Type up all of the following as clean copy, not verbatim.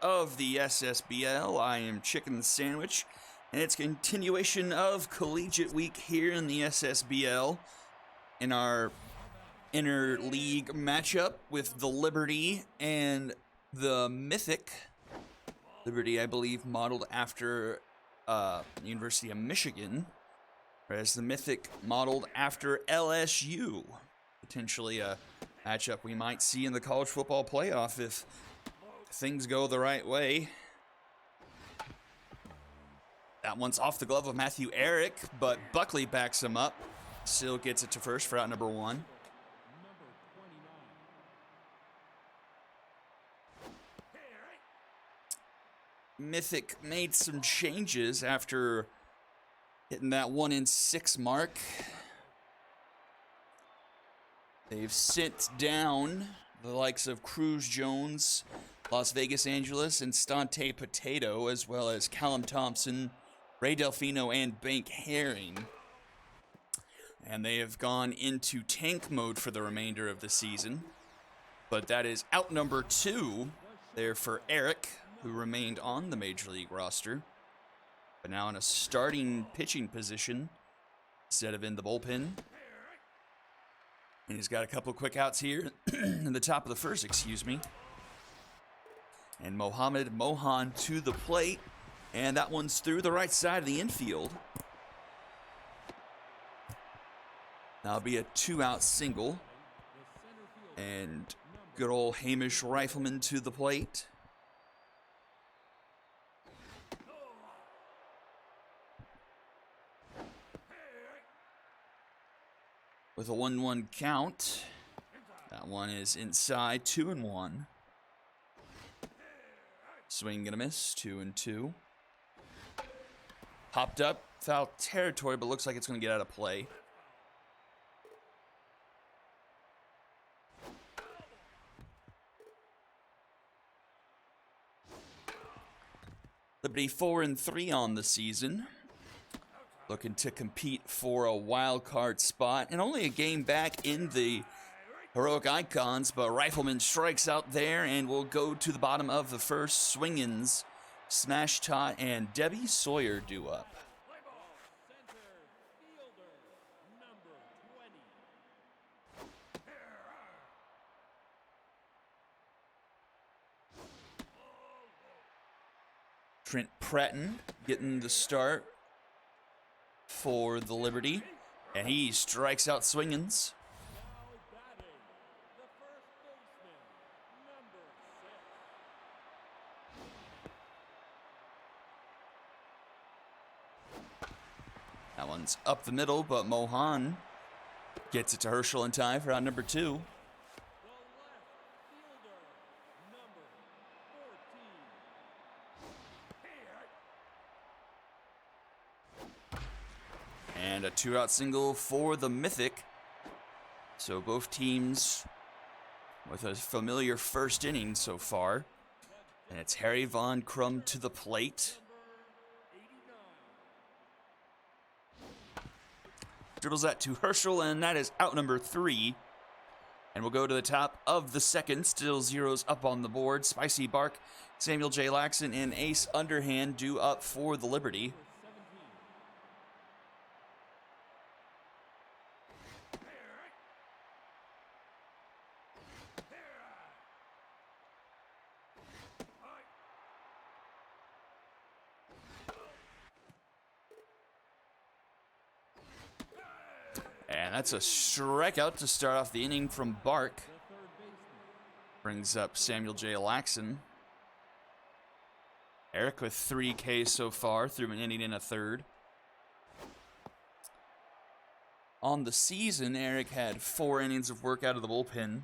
of the SSBL. I am Chicken Sandwich, and it's continuation of Collegiate Week here in the SSBL in our inter-league matchup with the Liberty and the Mythic. Liberty, I believe, modeled after University of Michigan, whereas the Mythic modeled after LSU. Potentially a matchup we might see in the college football playoff if things go the right way. That one's off the glove of Matthew Eric, but Buckley backs him up. Still gets it to first for out number 1. Mythic made some changes after hitting that 1-6 mark. They've sent down the likes of Cruz Jones, Las Vegas Angeles, and Stante Potato, as well as Callum Thompson, Ray Delfino, and Bank Herring. And they have gone into tank mode for the remainder of the season. But that is out number 2 there for Eric, who remained on the Major League roster, but now in a starting pitching position instead of in the bullpen. And he's got a couple of quick outs here in the top of the first, And Mohamed Mohan to the plate, and that one's through the right side of the infield. That'll be a 2-out single. And good old Hamish Rifleman to the plate. With a 1-1 count. That one is inside, 2-1. Swing and a miss, 2-2. Popped up, foul territory, but looks like it's going to get out of play. Liberty 4-3 on the season. Looking to compete for a wild card spot, and only a game back in the Heroic Icons, but Rifleman strikes out there and will go to the bottom of the first. Swingins, Smash Tot, and Debbie Sawyer due up. Trent Pratton getting the start for the Liberty, and he strikes out Swingins. That one's up the middle, but Mohan gets it to Herschel in time for out number 2. And a 2-out single for the Mythic. So both teams with a familiar first inning so far. And it's Harry Von Crum to the plate. Dribbles that to Herschel, and that is out number 3. And we'll go to the top of the second. Still zeros up on the board. Spicy Bark, Samuel J. Laxon, and Ace Underhand due up for the Liberty. And that's a strikeout to start off the inning from Bark. Brings up Samuel J. Laxon. Eric with 3 Ks so far through an inning and a third. On the season, Eric had 4 innings of work out of the bullpen.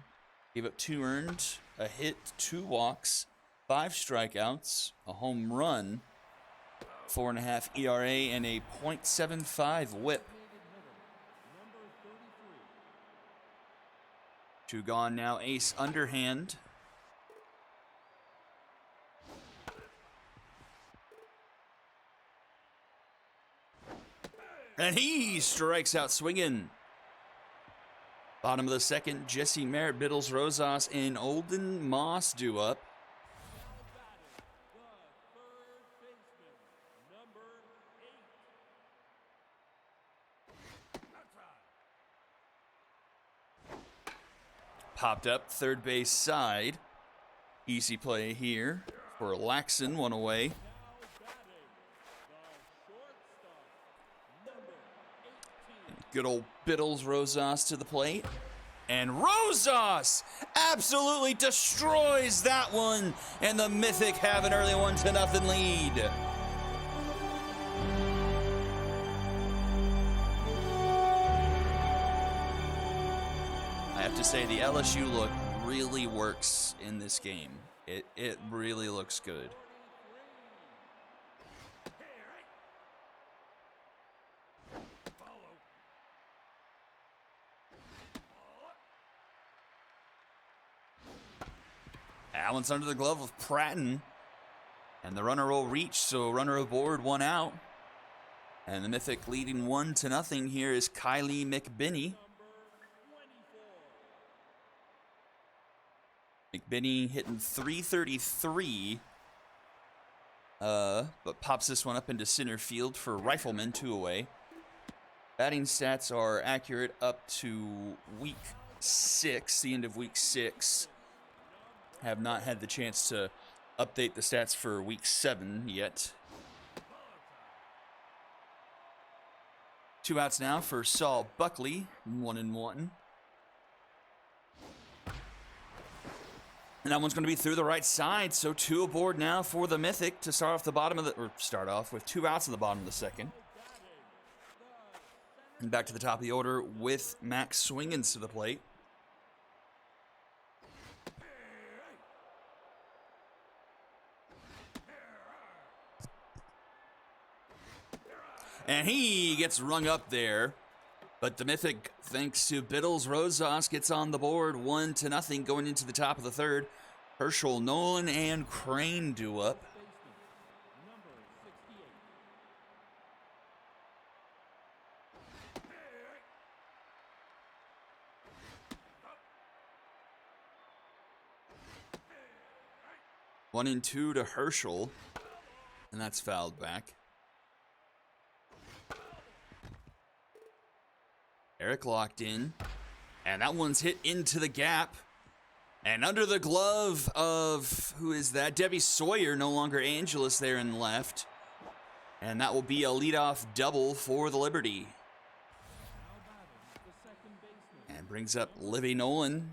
Gave up 2 earned, a hit, 2 walks, 5 strikeouts, a home run, 4.5 ERA, and a .75 whip. 2 gone now, Ace Underhand. And he strikes out swinging. Bottom of the second, Jesse Merritt, Biddles, Rosas, and Olden Moss due up. popped up third base side. Easy play here for Laxon, one away. Good old Biddles Rosas to the plate. And Rosas absolutely destroys that one. And the Mythic have an early 1-0 lead. I have to say, the LSU look really works in this game. It really looks good. That one's under the glove of Pratton. And the runner will reach, so runner aboard, one out. And the Mythic leading 1-0 here is Kylie McBinney. McBinney hitting .333. But pops this one up into center field for Rifleman, 2 away. Batting stats are accurate up to week 6, the end of week 6. Have not had the chance to update the stats for week 7 yet. 2 outs now for Saul Buckley, 1-1. And that one's going to be through the right side, so 2 aboard now for the Mythic to start off the bottom of the, or start off with 2 outs in the bottom of the second. And back to the top of the order with Max Swingins to the plate. And he gets rung up there. But the Mythic, thanks to Biddles Rosas, gets on the board 1-0 going into the top of the third. Herschel, Nolan, and Crane do up. One and 2 to Herschel, and that's fouled back. Eric locked in, and that one's hit into the gap. And under the glove of, who is that? Debbie Sawyer, no longer Angelus there in left. And that will be a leadoff double for the Liberty. And brings up Livy Nolan,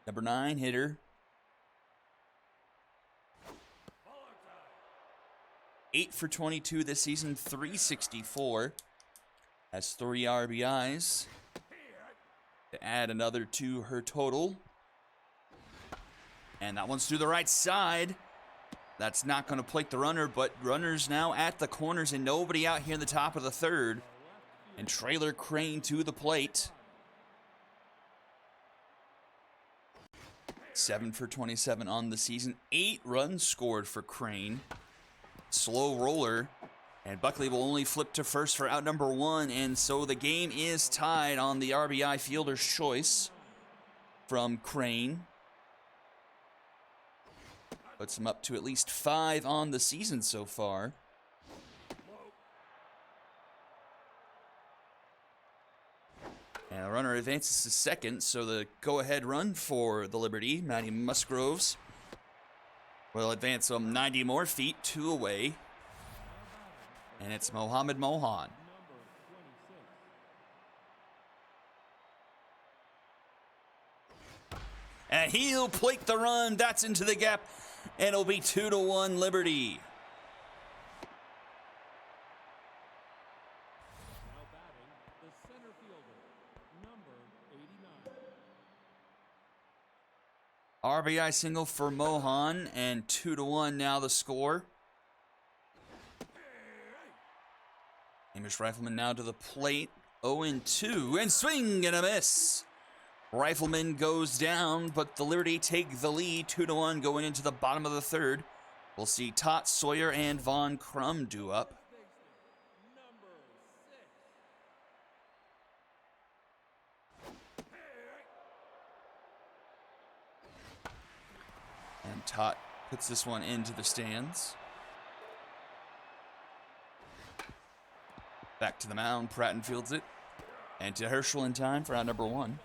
number 9 hitter. 8 for 22 this season, 364. Has 3 RBIs. To add another to her total. And that one's through the right side. That's not going to plate the runner, but runners now at the corners and nobody out here in the top of the third. And Trailer Crane to the plate. 7 for 27 on the season. 8 runs scored for Crane. Slow roller. And Buckley will only flip to first for out number 1. And so the game is tied on the RBI fielder's choice from Crane. Puts him up to at least 5 on the season so far. And a runner advances to second, so the go-ahead run for the Liberty, Matty Musgroves, will advance 90 more feet, 2 away. And it's Mohamed Mohan. And he'll plate the run. That's into the gap. And it'll be 2-1 Liberty. Now batting, the center fielder, number 89. RBI single for Mohan. And 2-1 now the score. Hamish Rifleman now to the plate. 0-2. And swing and a miss. Rifleman goes down, but the Liberty take the lead 2-1 going into the bottom of the third. We'll see Tot Sawyer and Von Crum do up. And Tot puts this one into the stands. Back to the mound, Pratton fields it. And to Herschel in time for out number 1.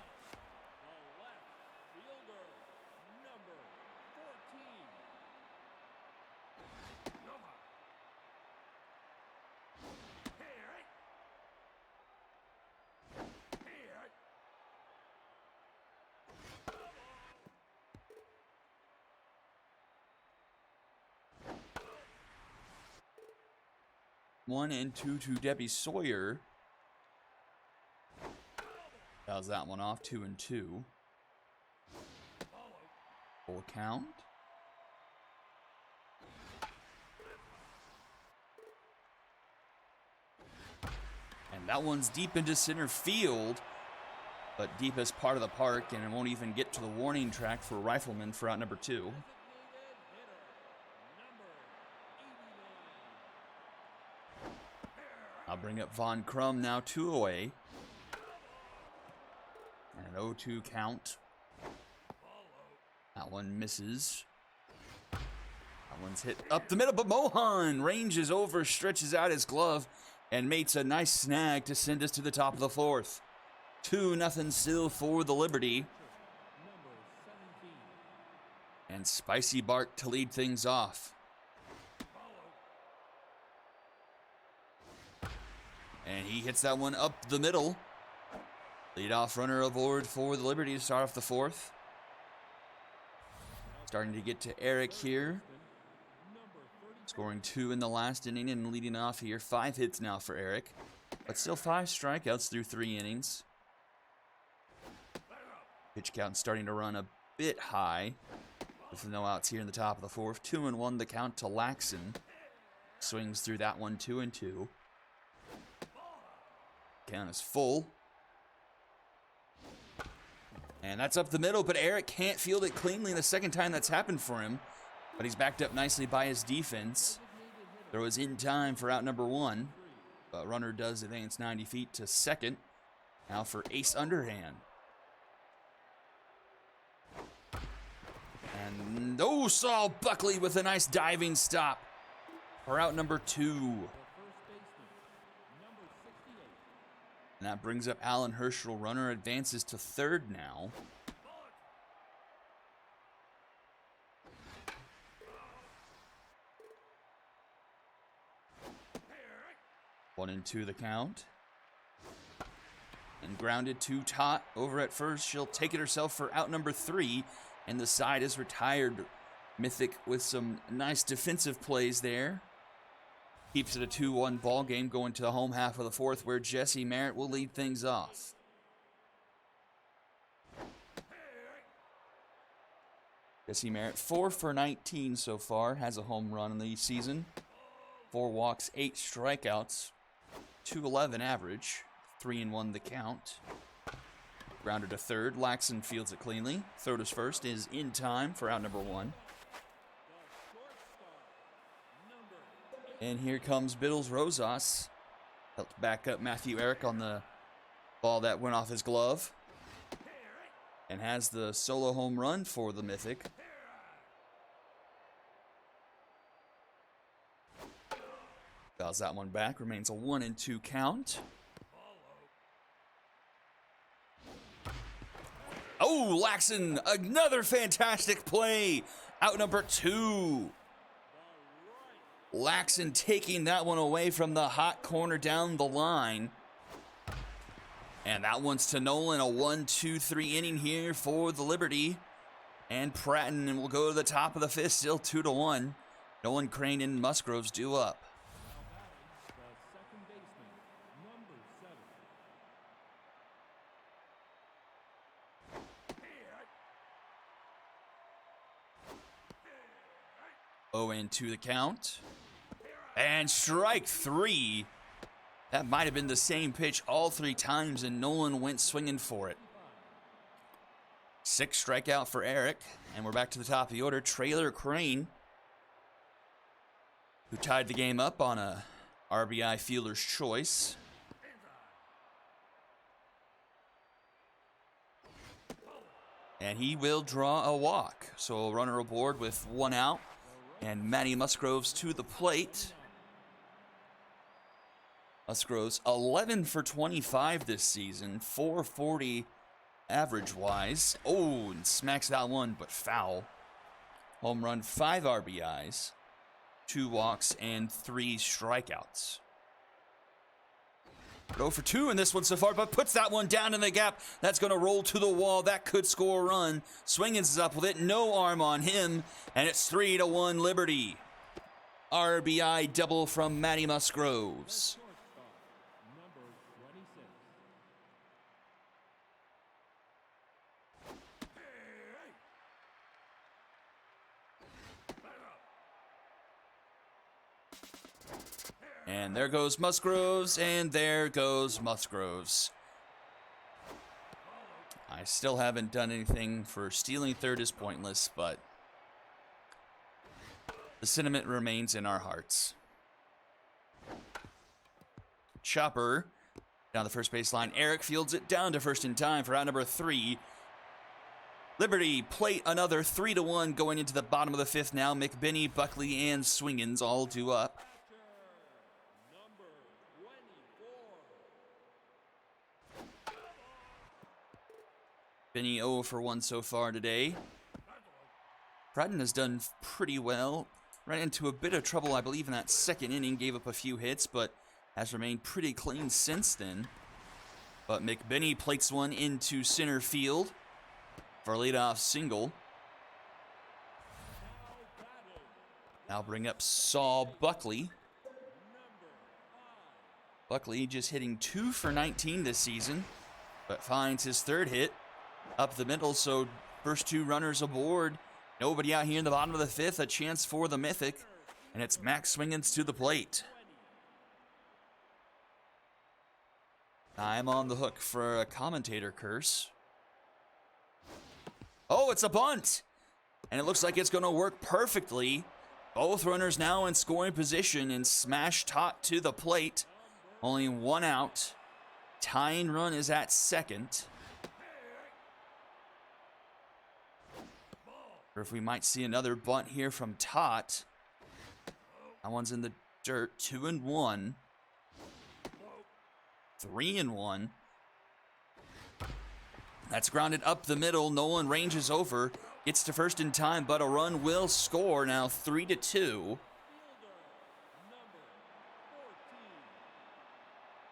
1 and 2 to Debbie Sawyer. Fouls that one off, 2 and 2. Full count. And that one's deep into center field, but deepest part of the park, and it won't even get to the warning track for Rifleman for out number 2. I'll bring up Von Crum now, 2 away. And an 0-2 count. That one misses. That one's hit up the middle, but Mohan ranges over, stretches out his glove, and makes a nice snag to send us to the top of the 4th. 2-0 still for the Liberty. And Spicy Bark to lead things off. And he hits that one up the middle. Leadoff runner aboard for the Liberty to start off the 4th. Starting to get to Eric here. Scoring 2 in the last inning and leading off here. 5 hits now for Eric. But still 5 strikeouts through 3 innings. Pitch count starting to run a bit high. With no outs here in the top of the 4th. 2-1 the count to Laxon. Swings through that one, 2-2. Count is full. And that's up the middle, but Eric can't field it cleanly the second time that's happened for him. But he's backed up nicely by his defense. Throw is in time for out number 1. But runner does advance 90 feet to second. Now for Ace Underhand. And Saul Buckley with a nice diving stop for out number 2. And that brings up Alan Herschel. Runner advances to 3rd now. One and 2 the count. And grounded to Tot over at first. She'll take it herself for out number 3. And the side is retired. Mythic with some nice defensive plays there. Keeps it a 2-1 ball game going to the home half of the 4th, where Jesse Merritt will lead things off. Jesse Merritt 4 for 19 so far, has a home run in the season. 4 walks, 8 strikeouts, 211 average, 3-1 the count. Grounded to 3rd, Laxon fields it cleanly. Throw to first is in time for out number 1. And here comes Biddles Rosas. Helped back up Matthew Eric on the ball that went off his glove. And has the solo home run for the Mythic. Fouls that one back. Remains a 1-2 count. Oh, Laxon, another fantastic play. Out number 2. Laxon taking that one away from the hot corner down the line. And that one's to Nolan, a 1-2-3 inning here for the Liberty. And Pratton will go to the top of the 5th, still 2-1. Nolan, Crane, and Musgroves due up. Oh, and 2 the count. And strike 3. That might have been the same pitch all 3 times, and Nolan went swinging for it. 6 strikeout for Eric, and we're back to the top of the order. Traylor Crane, who tied the game up on a RBI fielder's choice. And he will draw a walk. So a runner aboard with 1 out. And Matty Musgroves to the plate. Musgroves 11 for 25 this season, 440 average-wise. Oh, and smacks that one, but foul. Home run, 5 RBIs, 2 walks, and 3 strikeouts. 0 for 2 in this one so far, but puts that one down in the gap. That's going to roll to the wall. That could score a run. Swingins is up with it. No arm on him, and it's 3-1 Liberty. RBI double from Matty Musgroves. Shortstop, number 26. And there goes Musgroves, and there goes Musgroves. I still haven't done anything for stealing third is pointless, but the sentiment remains in our hearts. Chopper down the first baseline. Eric fields it down to first in time for out number 3. Liberty plate another 3-1 going into the bottom of the 5th now. McBinney, Buckley, and Swingens all due up. Number 24. Benny 0 for 1 so far today. Bratton has done pretty well. Ran into a bit of trouble, I believe, in that second inning. Gave up a few hits, but has remained pretty clean since then. But McBinney plates one into center field for a leadoff single. Now bring up Saul Buckley. Buckley just hitting 2 for 19 this season, but finds his third hit up the middle, so first 2 runners aboard. Nobody out here in the bottom of the 5th, a chance for the Mythic, and it's Max Swingens to the plate. I'm on the hook for a commentator curse. Oh, it's a bunt, and it looks like it's going to work perfectly. Both runners now in scoring position, and smash tot to the plate. Only 1 out. Tying run is at second. Or if we might see another bunt here from Tot. That one's in the dirt. 2-1. 3-1. That's grounded up the middle. Nolan ranges over. Gets to first in time, but a run will score. Now 3-2.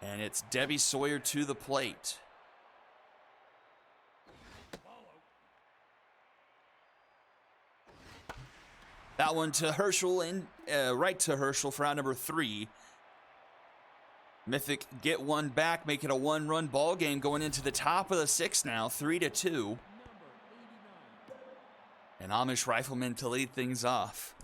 And it's Debbie Sawyer to the plate. That one to Herschel, and right to Herschel for out number 3. Mythic get one back, make it a 1-run ball game going into the top of the 6th now, 3-2. And Amish Rifleman to lead things off.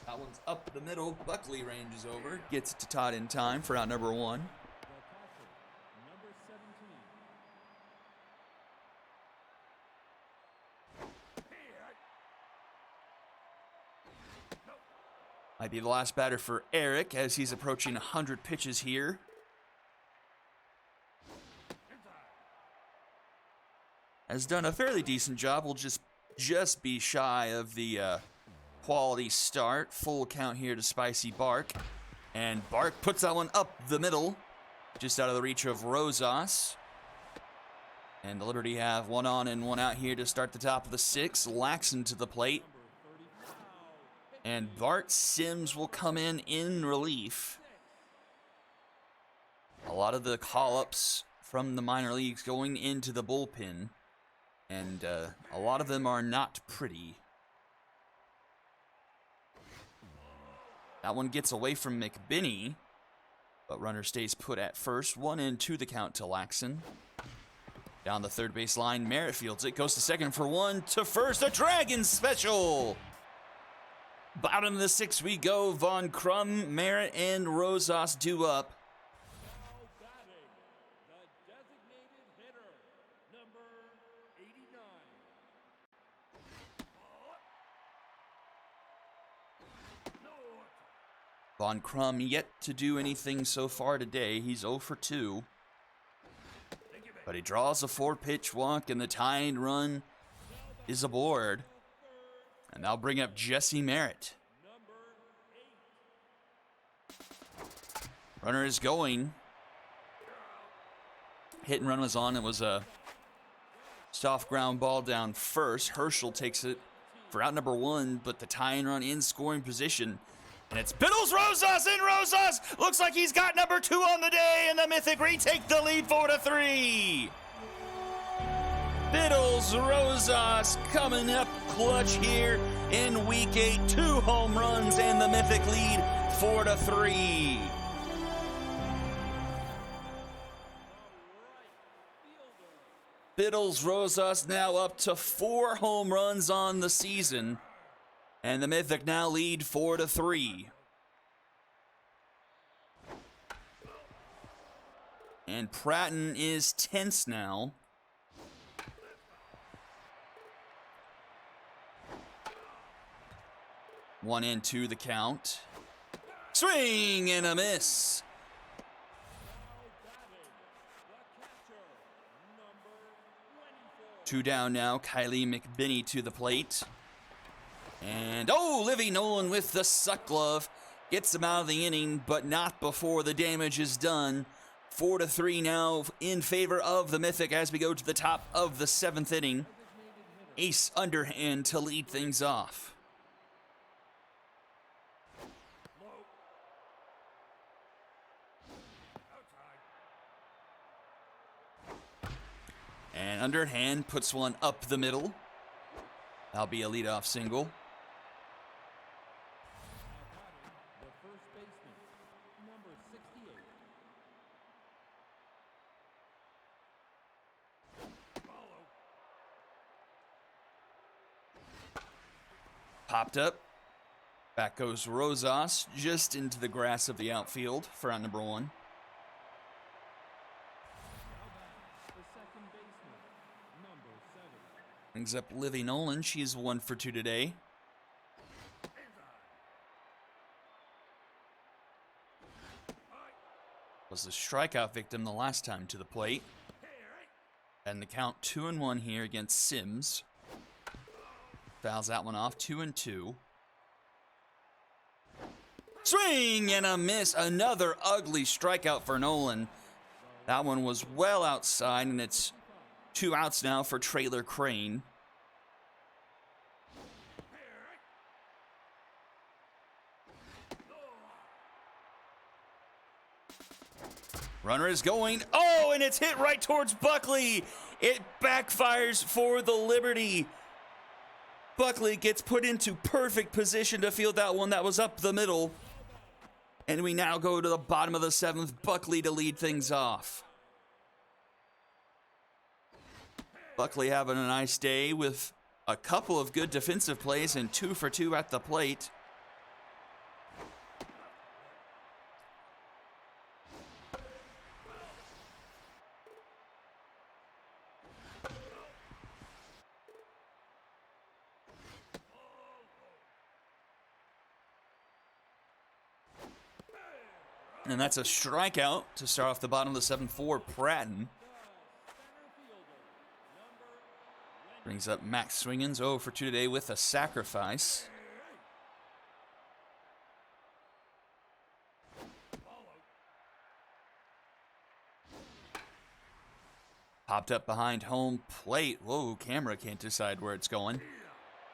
That one's up the middle. Buckley ranges over, gets it to Todd in time for out number 1. Number 17. Might be the last batter for Eric as he's approaching 100 pitches here. Has done a fairly decent job. Will just be shy of the quality start. Full count here to Spicy Bark. And Bark puts that one up the middle, just out of the reach of Rosas. And the Liberty have 1 on and 1 out here to start the top of the 6th. Laxon to the plate. And Bart Sims will come in relief. A lot of the call-ups from the minor leagues going into the bullpen. And a lot of them are not pretty. That one gets away from McBinney. But runner stays put at first. 1-2 the count to Laxon. Down the third base line, Merritt fields it. Goes to second for 1 to first. A Dragon special! Bottom of the 6th we go. Von Crum, Merritt, and Rosas due up. Now batting, the designated hitter, number 89. Von Crum yet to do anything so far today. He's 0 for 2. But he draws a 4-pitch walk, and the tying run is aboard. And they'll bring up Jesse Merritt. Runner is going. Hit and run was on. It was a soft ground ball down first. Herschel takes it for out number 1, but the tying run in scoring position. And it's Biddles Rosas, and Rosas looks like he's got number 2 on the day, and the Mythic retake the lead 4-3. Biddles Rosas coming up clutch here in week 8. 2 home runs and the Mythic lead 4-3. Biddles Rosas now up to 4 home runs on the season. And the Mythic now lead 4-3. And Pratton is tense now. One and two the count. Swing and a miss. Two down now. Kylie McBinney to the plate. And, oh, Livy Nolan with the suck glove. Gets him out of the inning, but not before the damage is done. 4-3 now in favor of the Mythic as we go to the top of the 7th inning. Ace underhand to lead things off. And underhand puts one up the middle. That'll be a leadoff single. The first baseman, number 68. Popped up. Back goes Rosas just into the grass of the outfield for out number 1. The second baseman, number 7. Brings up Livy Nolan. She's 1 for 2 today. Was the strikeout victim the last time to the plate. And the count 2-1 here against Sims. Fouls that one off, 2-2. Swing and a miss. Another ugly strikeout for Nolan. That one was well outside, and it's 2 outs now for Trailer Crane. Runner is going. Oh, and it's hit right towards Buckley. It backfires for the Liberty. Buckley gets put into perfect position to field that one that was up the middle. And we now go to the bottom of the 7th. Buckley to lead things off. Buckley having a nice day with a couple of good defensive plays and 2 for 2 at the plate. And that's a strikeout to start off the bottom of the 7th for Pratton. Brings up Max Swingens, 0 for 2 today with a sacrifice. Popped up behind home plate. Whoa, camera can't decide where it's going.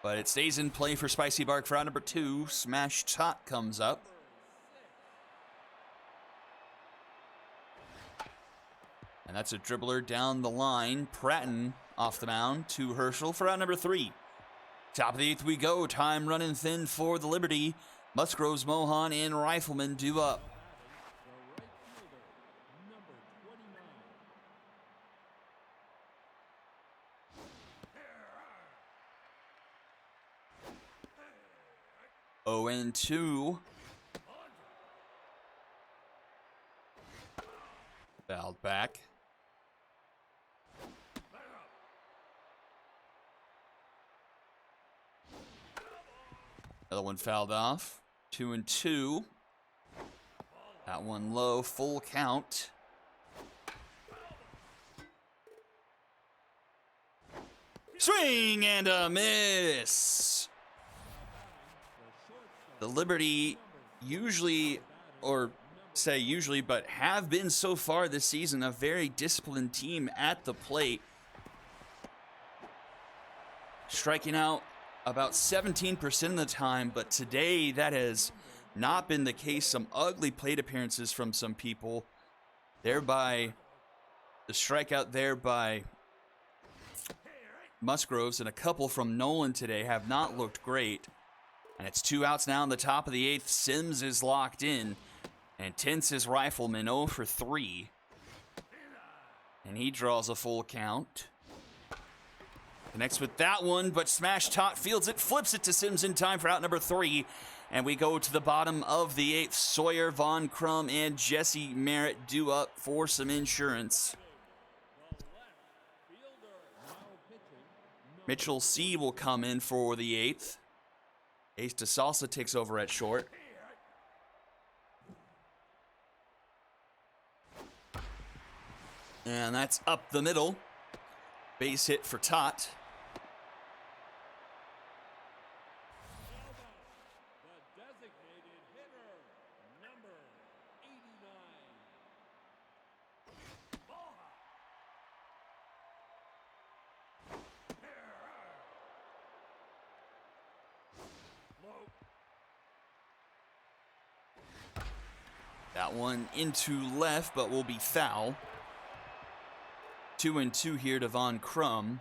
But it stays in play for Spicy Bark for out number 2. Smash Tot comes up. And that's a dribbler down the line. Pratton off the mound to Herschel for out number 3. Top of the 8th we go. Time running thin for the Liberty. Musgroves, Mohan, and Rifleman due up. The right fielder, number 29. 0-2. Fouled back. Another one fouled off. 2-2. That one low, full count. Swing and a miss. The Liberty usually, or say usually, but have been so far this season a very disciplined team at the plate. Striking out about 17% of the time, but today that has not been the case. Some ugly plate appearances from some people. Thereby, the strikeout there by Musgroves and a couple from Nolan today have not looked great. And it's 2 outs now in the top of the 8th. Sims is locked in. And Tense is Rifleman 0 for 3. And he draws a full count. Connects with that one, but Smash Tot fields it, flips it to Sims in time for out number 3. And we go to the bottom of the 8th. Sawyer, Von Crum, and Jesse Merritt due up for some insurance. Mitchell C. will come in for the 8th. Ace de Salsa takes over at short. And that's up the middle. Base hit for Tot. The designated hitter, number 89. That one into left, but will be foul. 2-2 here to Von Crum.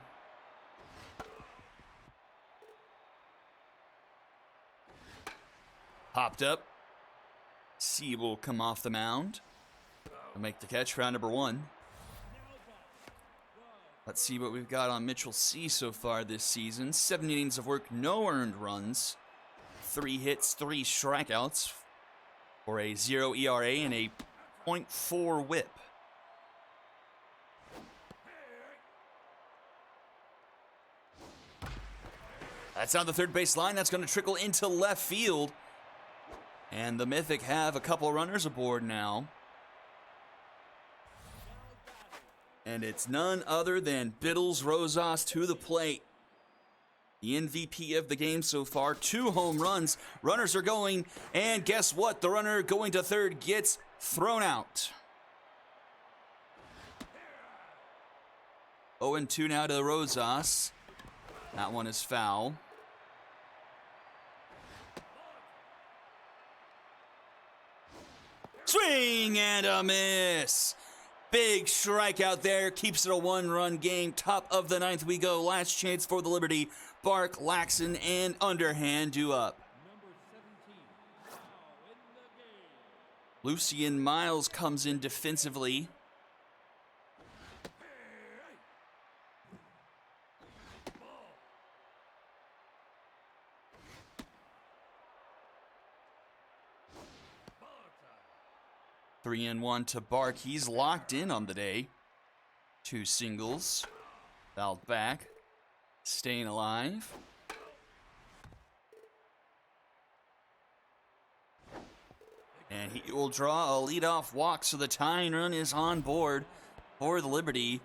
Popped up. C will come off the mound. Will make the catch for round number 1. Let's see what we've got on Mitchell C so far this season. 7 innings of work, no earned runs. 3 hits, 3 strikeouts for a 0 ERA and a .4 whip. That's on the third base line. That's going to trickle into left field. And the Mythic have a couple runners aboard now. And it's none other than Biddles Rosas to the plate. The MVP of the game so far. 2 home runs. Runners are going. And guess what? The runner going to third gets thrown out. 0-2 now to Rosas. That one is foul. Swing and a miss. Big strikeout there. Keeps it a 1-run game. Top of the 9th we go. Last chance for the Liberty. Bark, Laxon, and Underhand due up. Number 17, now in the game. Lucian Miles comes in defensively. Ball time. 3-1 to Bark. He's locked in on the day. 2 singles. Fouled back. Staying alive. And he will draw a leadoff walk, so the tying run is on board for the Liberty.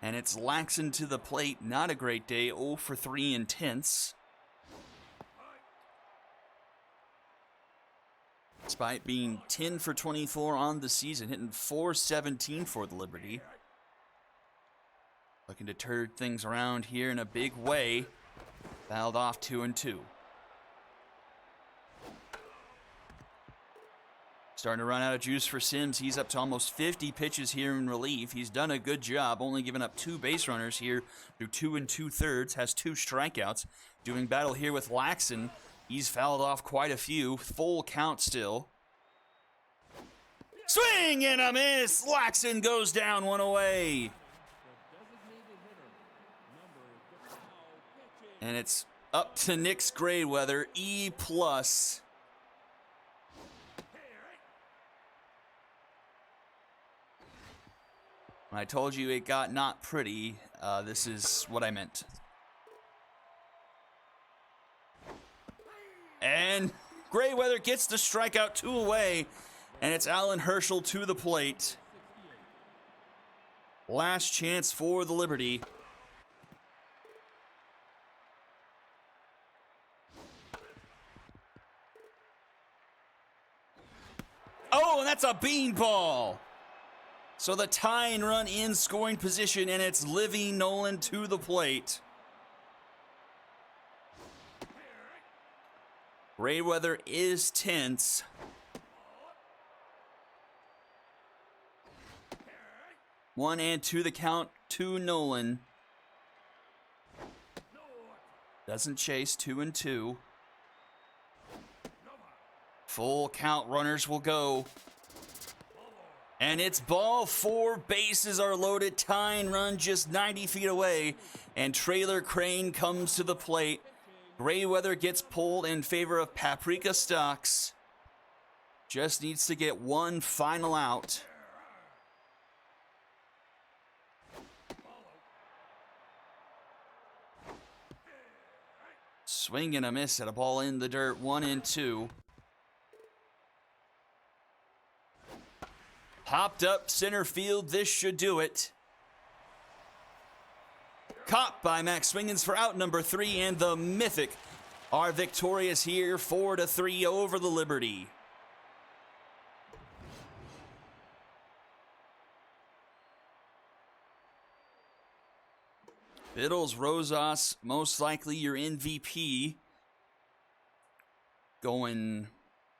And it's Laxon to the plate. Not a great day. 0 for 3 in Tense. Despite being 10 for 24 on the season, hitting .417 for the Liberty. Looking to turn things around here in a big way. Fouled off 2-2. Starting to run out of juice for Sims. He's up to almost 50 pitches here in relief. He's done a good job, only giving up 2 base runners here through 2 2/3. Has 2 strikeouts. Doing battle here with Laxon. He's fouled off quite a few. Full count still. Swing and a miss. Laxon goes down 1 away. Designated hitter, number 12, pitching. And it's up to Nick's Grayweather, E+. When I told you it got not pretty, this is what I meant. And Grayweather gets the strikeout 2 away, and it's Alan Herschel to the plate. Last chance for the Liberty. Oh, and that's a beanball. So the tying run in scoring position, and it's Livy Nolan to the plate. Grayweather is tense. One and two the count to Nolan. Doesn't chase, 2-2. Full count, runners will go. And it's ball 4, bases are loaded, tying run just 90 feet away. And Trailer Crane comes to the plate. Grayweather gets pulled in favor of Paprika Stocks. Just needs to get one final out. Swing and a miss at a ball in the dirt, 1-2. Popped up center field, this should do it. Caught by Max Swingins for out number 3, and the Mythic are victorious here, 4-3 over the Liberty. Biddles, Rosas, most likely your MVP. Going,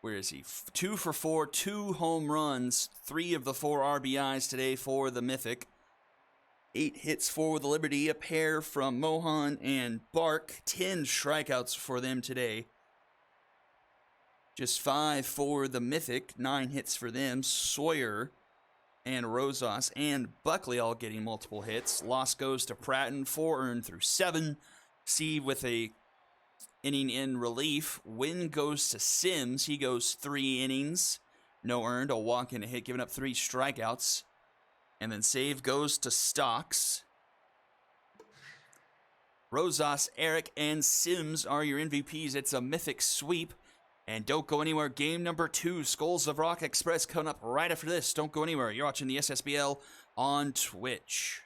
where is he? 2 for 4, 2 home runs, 3 of the 4 RBIs today for the Mythic. 8 hits for the Liberty, a pair from Mohan and Bark. 10 strikeouts for them today. Just 5 for the Mythic, 9 hits for them. Sawyer and Rosas and Buckley all getting multiple hits. Loss goes to Pratton, 4 earned through 7. C with a inning in relief. Win goes to Sims. He goes 3 innings. No earned, a walk and a hit, giving up 3 strikeouts. And then save goes to Stocks. Rosas, Eric, and Sims are your MVPs. It's a Mythic sweep. And don't go anywhere. Game number 2, Skulls of Rock Express, coming up right after this. Don't go anywhere. You're watching the Ssbl on Twitch.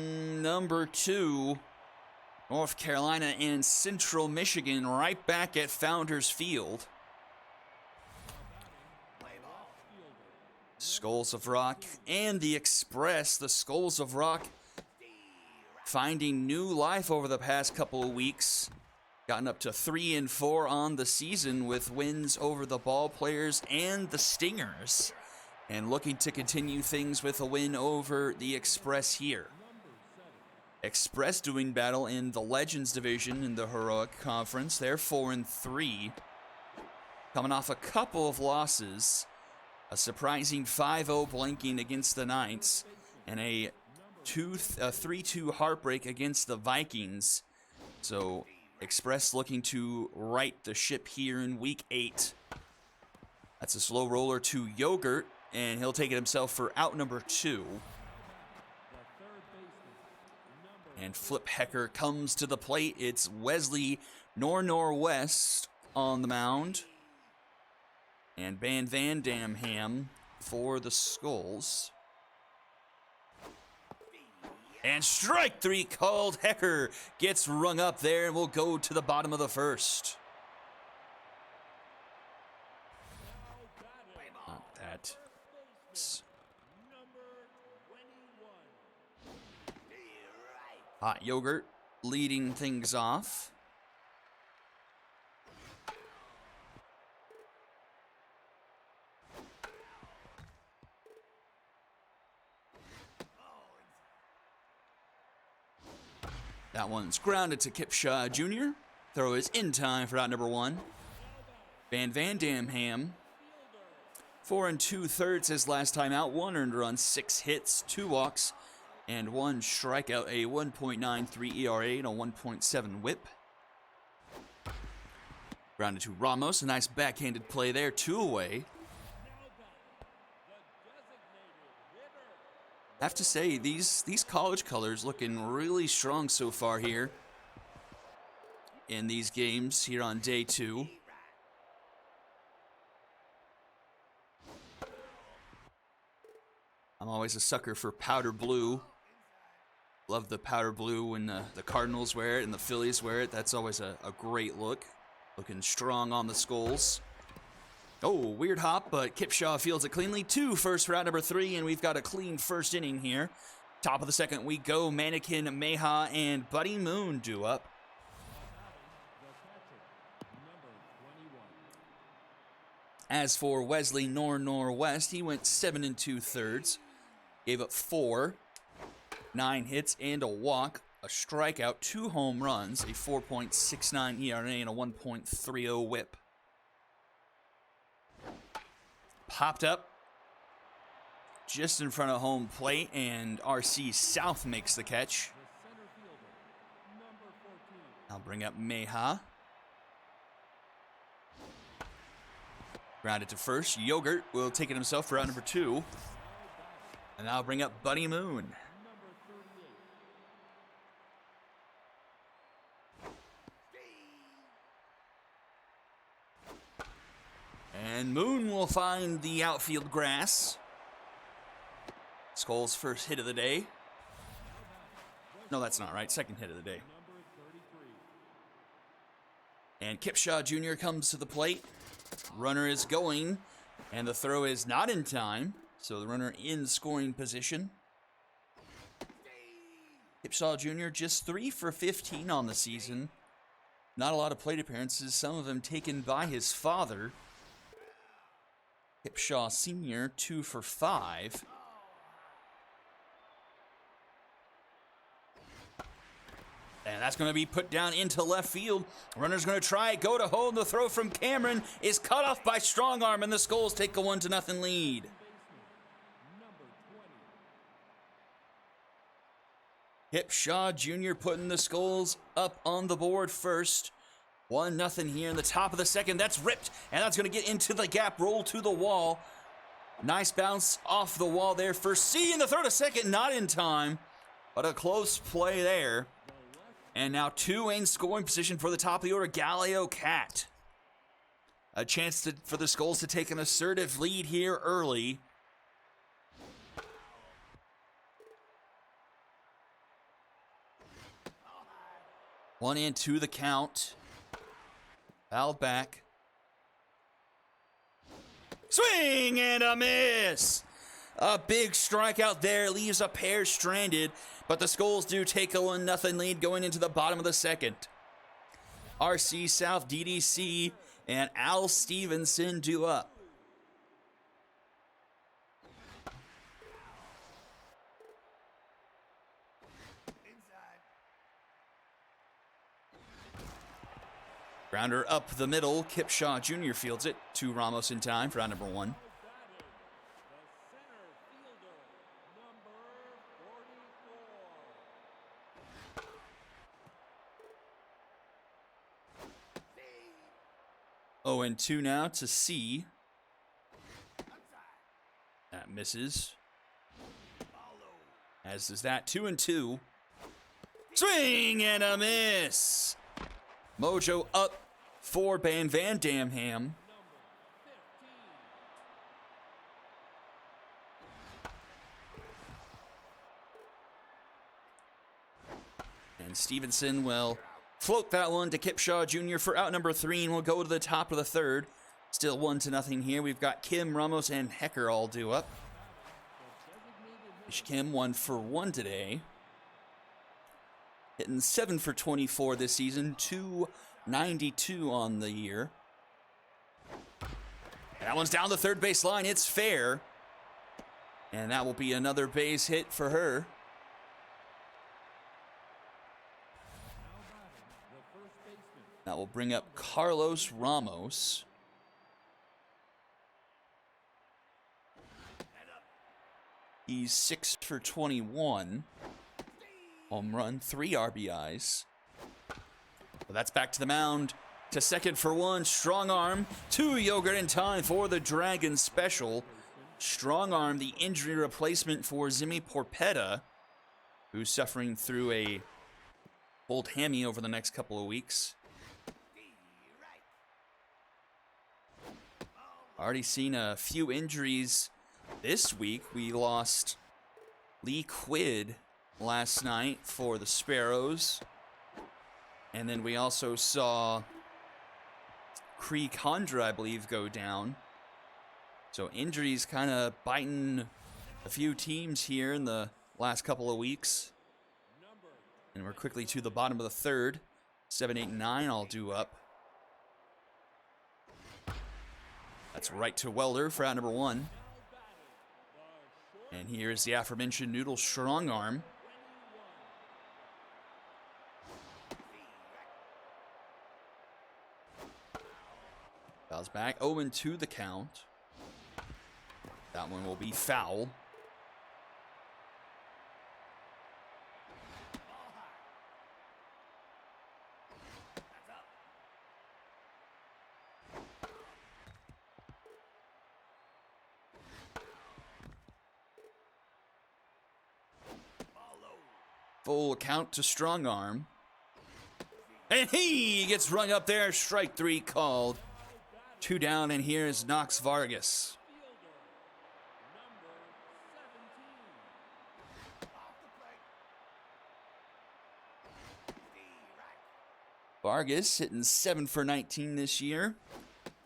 Number 2, North Carolina and Central Michigan right back at Founders Field. Skulls of Rock and the Express. The Skulls of Rock finding new life over the past couple of weeks. Gotten up to 3-4 on the season with wins over the Ball Players and the Stingers. And looking to continue things with a win over the Express here. Express doing battle in the Legends division in the Heroic Conference. They're 4-3. Coming off a couple of losses. A surprising 5-0 blanking against the Knights. And a 3-2 heartbreak against the Vikings. So Express looking to right the ship here in week 8. That's a slow roller to Yogurt. And he'll take it himself for out number 2. And Flip Hecker comes to the plate. It's Wesley Northwest on the mound. And Van Vandamham for the Skulls. And strike 3 called. Hecker gets rung up there and will go to the bottom of the first. Not that. Hot Yogurt leading things off. That one's grounded to Kipshaw Jr. Throw is in time for out number 1. Van Vandamham, 4 2/3 his last time out. 1 earned run, 6 hits, 2 walks, and 1 strikeout. A 1.93 ERA and a 1.7 WHIP. Grounded to Ramos. A nice backhanded play there. 2 away. I have to say, these college colors looking really strong so far here in these games here on day 2. I'm always a sucker for powder blue. Love the powder blue when the Cardinals wear it and the Phillies wear it. That's always a great look. Looking strong on the Skulls. Oh, weird hop, but Kipshaw fields it cleanly. 2 first for out number 3, and we've got a clean first inning here. Top of the second we go. Mannequin, Meha, and Buddy Moon do up. As for Wesley Northwest, he went 7 2/3. Gave up 4, 9 hits, and a walk. A strikeout, 2 home runs, a 4.69 ERA, and a 1.30 WHIP. Popped up just in front of home plate, and RC South makes the catch. I'll bring up Meha. Grounded to first. Yogurt will take it himself for out number 2. And I'll bring up Buddy Moon. And Moon will find the outfield grass. Skulls' first hit of the day. No, that's not right. Second hit of the day. And Kipshaw Jr. comes to the plate. Runner is going, and the throw is not in time. So the runner in scoring position. Kipshaw Jr. just 3 for 15 on the season. Not a lot of plate appearances, some of them taken by his father. Kipshaw Sr., 2 for 5. And that's going to be put down into left field. Runner's going to try, go to home. The throw from Cameron is cut off by strong arm, and the Skulls take a 1-0 lead. Kipshaw Jr. putting the Skulls up on the board first. 1-0 here in the top of the second. That's ripped, and that's going to get into the gap, roll to the wall. Nice bounce off the wall there for C, and the throw to second, not in time, but a close play there. And now 2 in scoring position for the top of the order, Galileo Cat. A chance for the Skulls to take an assertive lead here early. 1-2 the count. Fouled back. Swing and a miss. A big strikeout there leaves a pair stranded, but the Skulls do take a 1-0 lead going into the bottom of the second. RC South DDC and Al Stevenson do up. Grounder up the middle. Kipshaw Jr. fields it to Ramos in time for out number 1. Oh, and 2 now to C. That misses. As does that. 2-2. Swing and a miss. Mojo up for Van Damham. And Stevenson will float that one to Kipshaw Jr. for out number 3, and we'll go to the top of the third. Still 1-0 here. We've got Kim, Ramos, and Hecker all due up. Kim 1 for 1 today. Hitting 7 for 24 this season. 292 on the year. That one's down the third base line. It's fair. And that will be another base hit for her. That will bring up Carlos Ramos. He's 6 for 21. Home run, 3 RBIs. Well, that's back to the mound. To second for 1. Strong arm. 2 yogurt in time for the Dragon special. Strong arm, the injury replacement for Zimi Porpetta, who's suffering through a pulled hammy over the next couple of weeks. Already seen a few injuries this week. We lost Lee Quid last night for the Sparrows. And then we also saw Cree Condra, I believe, go down. So injuries kind of biting a few teams here in the last couple of weeks. And we're quickly to the bottom of the third. 7, 8, 9 all due up. That's right to Welder for out number 1. And here's the aforementioned Noodle strong arm. Fouls back. 0-2 the count. That one will be foul. Full count to strong arm. And he gets rung up there. Strike 3 called. 2 down, and here's Knox Vargas. Vargas hitting 7 for 19 this year,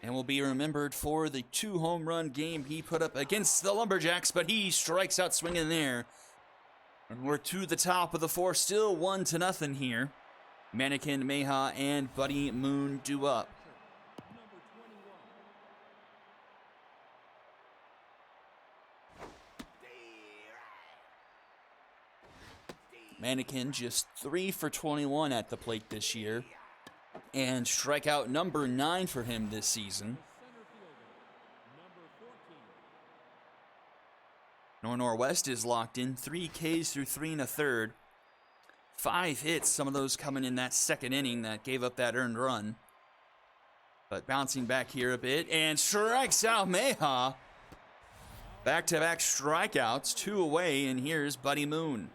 and will be remembered for the 2 home run game he put up against the Lumberjacks, but he strikes out swinging there. And we're to the top of the 4th, still 1-0 here. Mannequin, Meha, and Buddy Moon do up. Mannequin just 3 for 21 at the plate this year. And strikeout number 9 for him this season. Northwest is locked in. 3 Ks through 3 1/3. 5 hits, some of those coming in that second inning that gave up that earned run. But bouncing back here a bit and strikes out Meha. Back-to-back strikeouts, 2 away, and here's Buddy Moon.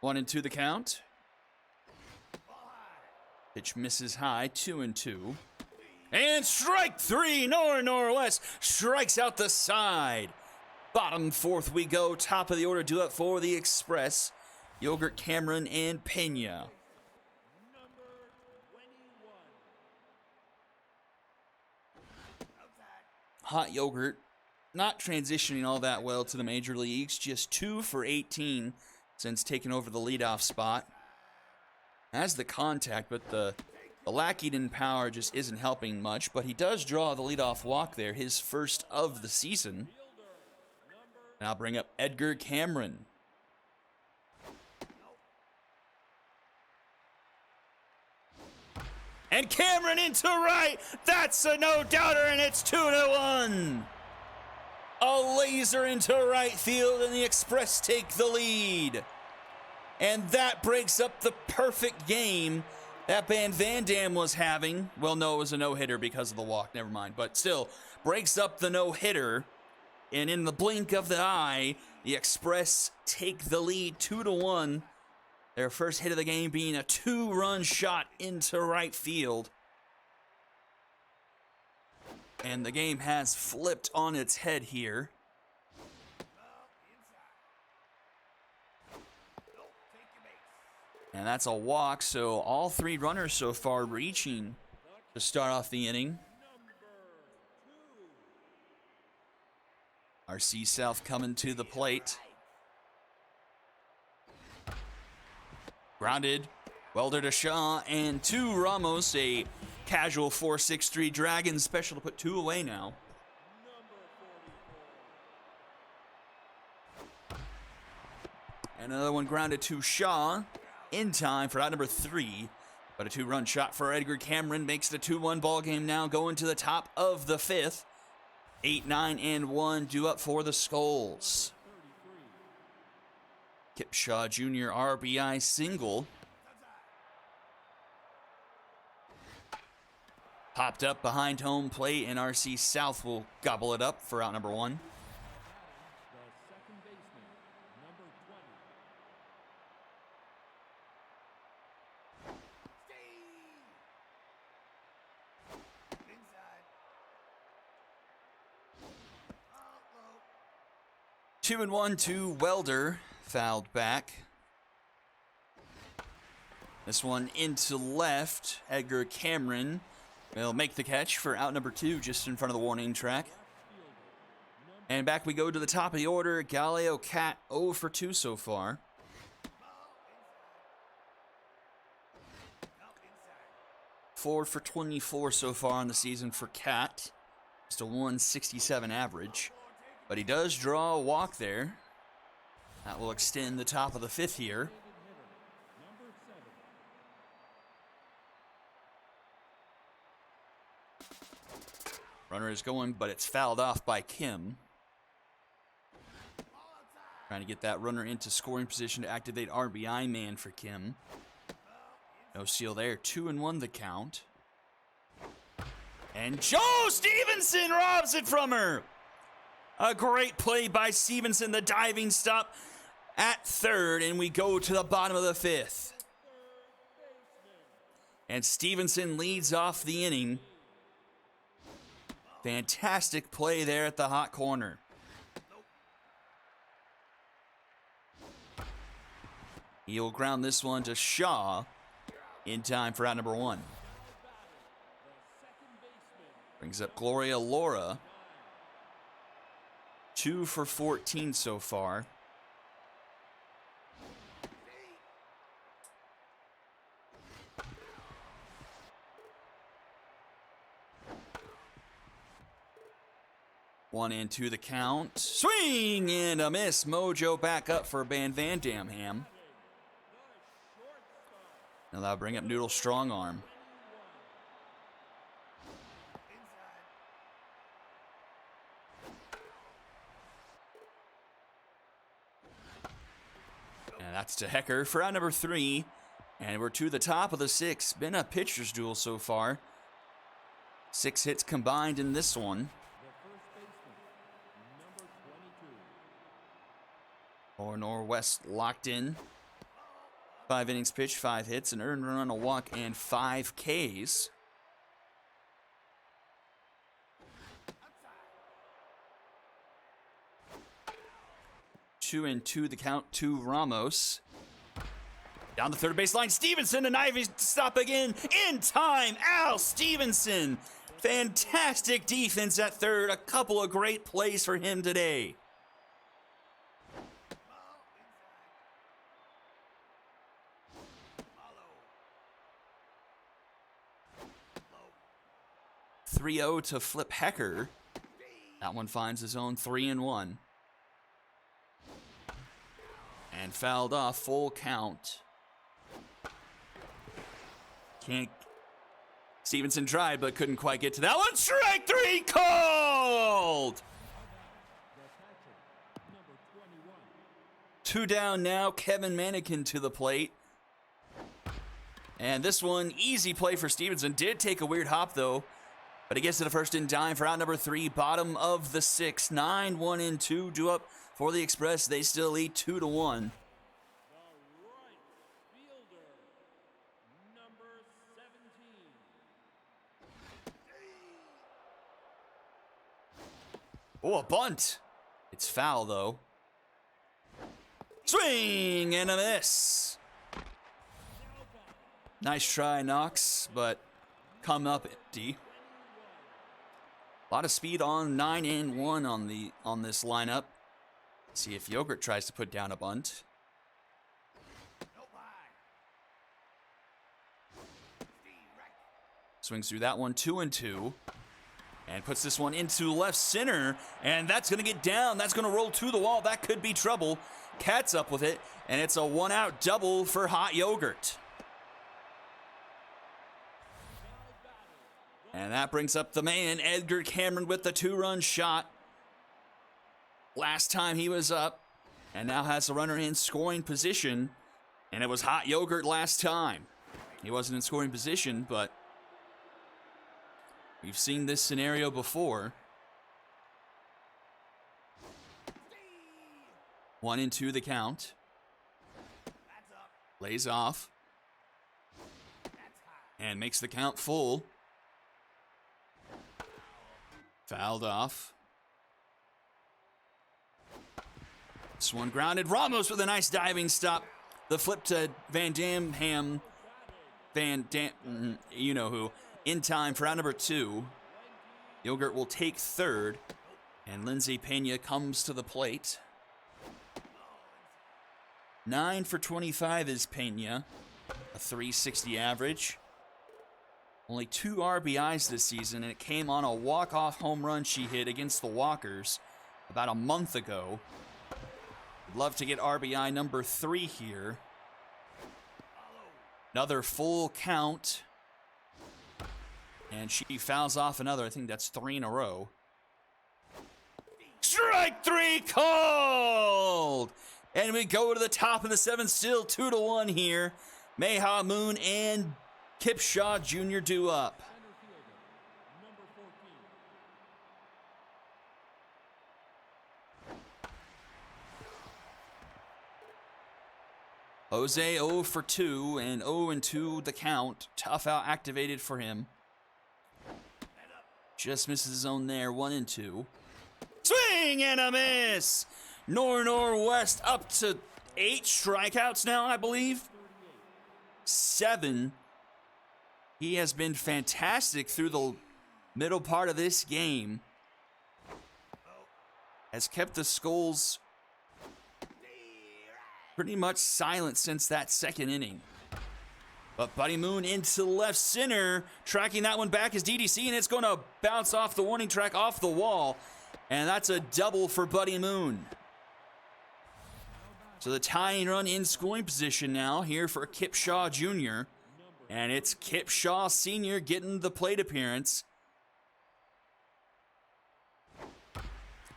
One and 2 the count. Pitch misses high, 2-2. And strike three. Northwest strikes out the side. Bottom fourth we go. Top of the order due up for the Express. Yogurt, Cameron, and Pena. Number 21. Hot Yogurt not transitioning all that well to the major leagues. Just 2 for 18 since taking over the leadoff spot. Has the contact, but the lacking in power just isn't helping much. But he does draw the leadoff walk there, his first of the season. And I'll bring up Edgar Cameron. And Cameron into right. That's a no-doubter, and it's 2-1. A laser into right field, and the Express take the lead. And that breaks up the perfect game that Van Dam was having. Well, no, it was a no-hitter because of the walk. Never mind. But still, breaks up the no-hitter. And in the blink of the eye, the Express take the lead 2-1. Their first hit of the game being a 2-run shot into right field. And the game has flipped on its head here. And that's a walk, so all 3 runners so far reaching to start off the inning. RC South coming to the plate. Grounded, Welder to Shaw, and 2 Ramos, a casual 4-6-3 Dragon special to put 2 away now. And another one grounded to Shaw in time for out number 3. But a 2-run shot for Edgar Cameron makes it a 2-1 ball game now, going to the top of the 5th. 8, 9, and 1 due up for the Skulls. Kipshaw Jr. RBI single. Popped up behind home plate, and RC South will gobble it up for out number 1. The second baseman, number 20. 2-1 to Welder, fouled back. This one into left. Edgar Cameron will make the catch for out number 2, just in front of the warning track. And back we go to the top of the order. Galileo Cat 0 for 2 so far. Four for 24 so far on the season for Cat. Just a 167 average. But he does draw a walk there. That will extend the top of the 5th here. Runner is going, but it's fouled off by Kim. Trying to get that runner into scoring position to activate RBI man for Kim. No steal there. 2-1 the count. And Joe Stevenson robs it from her. A great play by Stevenson, the diving stop at third, and we go to the bottom of the 5th. And Stevenson leads off the inning. Fantastic play there at the hot corner. He'll ground this one to Shaw in time for out number 1. Brings up Gloria Laura. 2 for 14 so far. One and 2 the count. Swing and a miss. Mojo back up for Van Dam Ham. Now that'll bring up Noodle strong arm. And that's to Hecker for out number 3. And we're to the top of the 6th. Been a pitcher's duel so far. 6 hits combined in this one. Or Northwest locked in. 5 innings pitched, 5 hits, an earned run, a walk, and 5 Ks. 2-2 the count to Ramos. Down the third baseline, Stevenson, and Ivy stop again. In time, Al Stevenson. Fantastic defense at third. A couple of great plays for him today. .3-0 to Flip Hecker. That one finds his own 3-1. And fouled off, full count. Can't. Stevenson tried, but couldn't quite get to that one. Strike 3 called! 2 down now. Kevin Manikin to the plate. And this one, easy play for Stevenson. Did take a weird hop, though. But he gets to the first in time for out number 3. Bottom of the 6th. 9-1-2 due up for the Express. They still lead 2-1. Oh, a bunt. It's foul, though. Swing and a miss. Nice try, Knox, but come up empty. A lot of speed on 9-1 on this lineup. See if Yogurt tries to put down a bunt. Swings through that one, 2-2. And puts this one into left center. And that's going to get down. That's going to roll to the wall. That could be trouble. Cat's up with it. And it's a 1-out double for Hot Yogurt. And that brings up the man, Edgar Cameron, with the 2-run shot. Last time he was up. And now has the runner in scoring position. And it was Hot Yogurt last time. He wasn't in scoring position, but we've seen this scenario before. 1-2 the count. Lays off. And makes the count full. Fouled off. This one grounded. Ramos with a nice diving stop. The flip to Van Dam, you know who. In time for out number 2. Yogurt will take third. And Lindsay Pena comes to the plate. 9 for 25 is Pena. A .360 average. Only 2 RBIs this season, and it came on a walk-off home run she hit against the Walkers about a month ago. Love to get RBI number 3 here. Another full count. And she fouls off another. I think that's 3 in a row. Strike 3 called! And we go to the top of the 7th, still 2-1 here. Mayha Moon and Kip Shaw Jr. due up. Jose 0 for 2 and 0-2 the count. Tough out activated for him. Just misses his own there, 1-2. Swing and a miss! Northwest up to 8 strikeouts now, I believe. 7. He has been fantastic through the middle part of this game. Has kept the Skulls pretty much silent since that second inning. But Buddy Moon into left center. Tracking that one back is DDC, and it's going to bounce off the warning track off the wall. And that's a double for Buddy Moon. So the tying run in scoring position now here for Kip Shaw Jr. And it's Kip Shaw Sr. getting the plate appearance.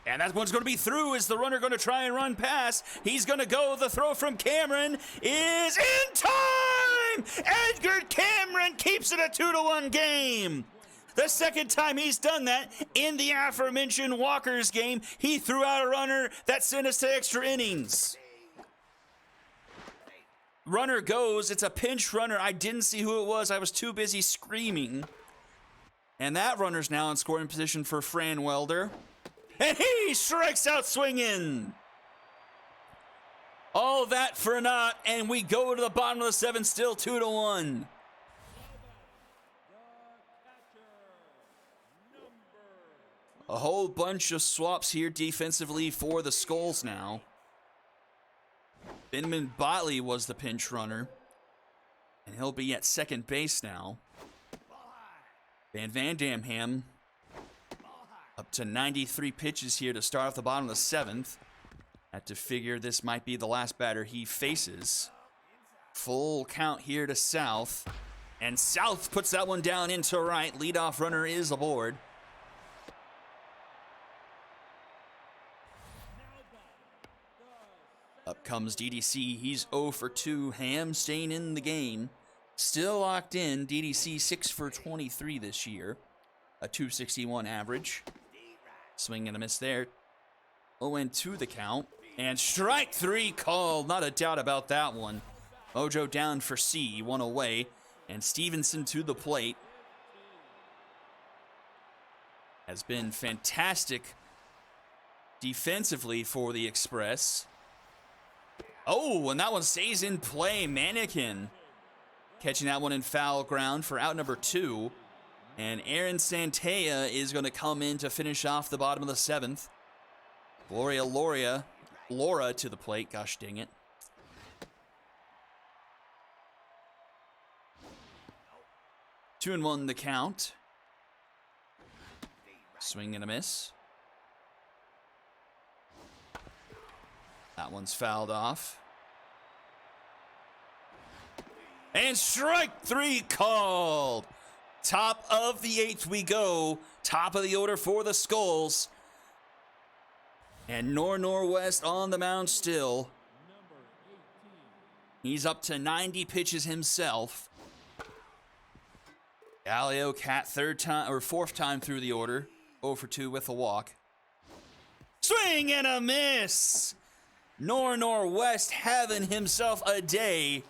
And that one's going to be through. Is the runner going to try and run past? He's going to go. The throw from Cameron is in time! Edgar Cameron keeps it a 2-1 game. The second time he's done that in the aforementioned Walkers game. He threw out a runner that sent us to extra innings. Runner goes. It's a pinch runner. I didn't see who it was. I was too busy screaming. And that runner's now in scoring position for Fran Welder. And he strikes out swinging. All that for naught, and we go to the bottom of the 7th, still 2-1. A whole bunch of swaps here defensively for the Skulls now. Benjamin Botley was the pinch runner, and he'll be at second base now. Van Vandamham up to 93 pitches here to start off the bottom of the 7th. Had to figure this might be the last batter he faces. Full count here to South. And South puts that one down into right. Leadoff runner is aboard. Up comes DDC. He's 0 for 2. Ham staying in the game. Still locked in. DDC 6 for 23 this year. A 261 average. Swing and a miss there. 0-2 the count. And strike 3 called. Not a doubt about that one. Mojo down for C. 1 away. And Stevenson to the plate. Has been fantastic defensively for the Express. Oh, and that one stays in play. Mannequin catching that one in foul ground for out number 2. And Aaron Santea is going to come in to finish off the bottom of the 7th. Laura to the plate. Gosh dang it. Two and 1 the count. Swing and a miss. That one's fouled off. And strike 3 called. Top of the 8th we go. Top of the order for the Skulls. And Northwest on the mound still. He's up to 90 pitches himself. Galileo Cat fourth time through the order. 0 for 2 with a walk. Swing and a miss. Northwest having himself a day.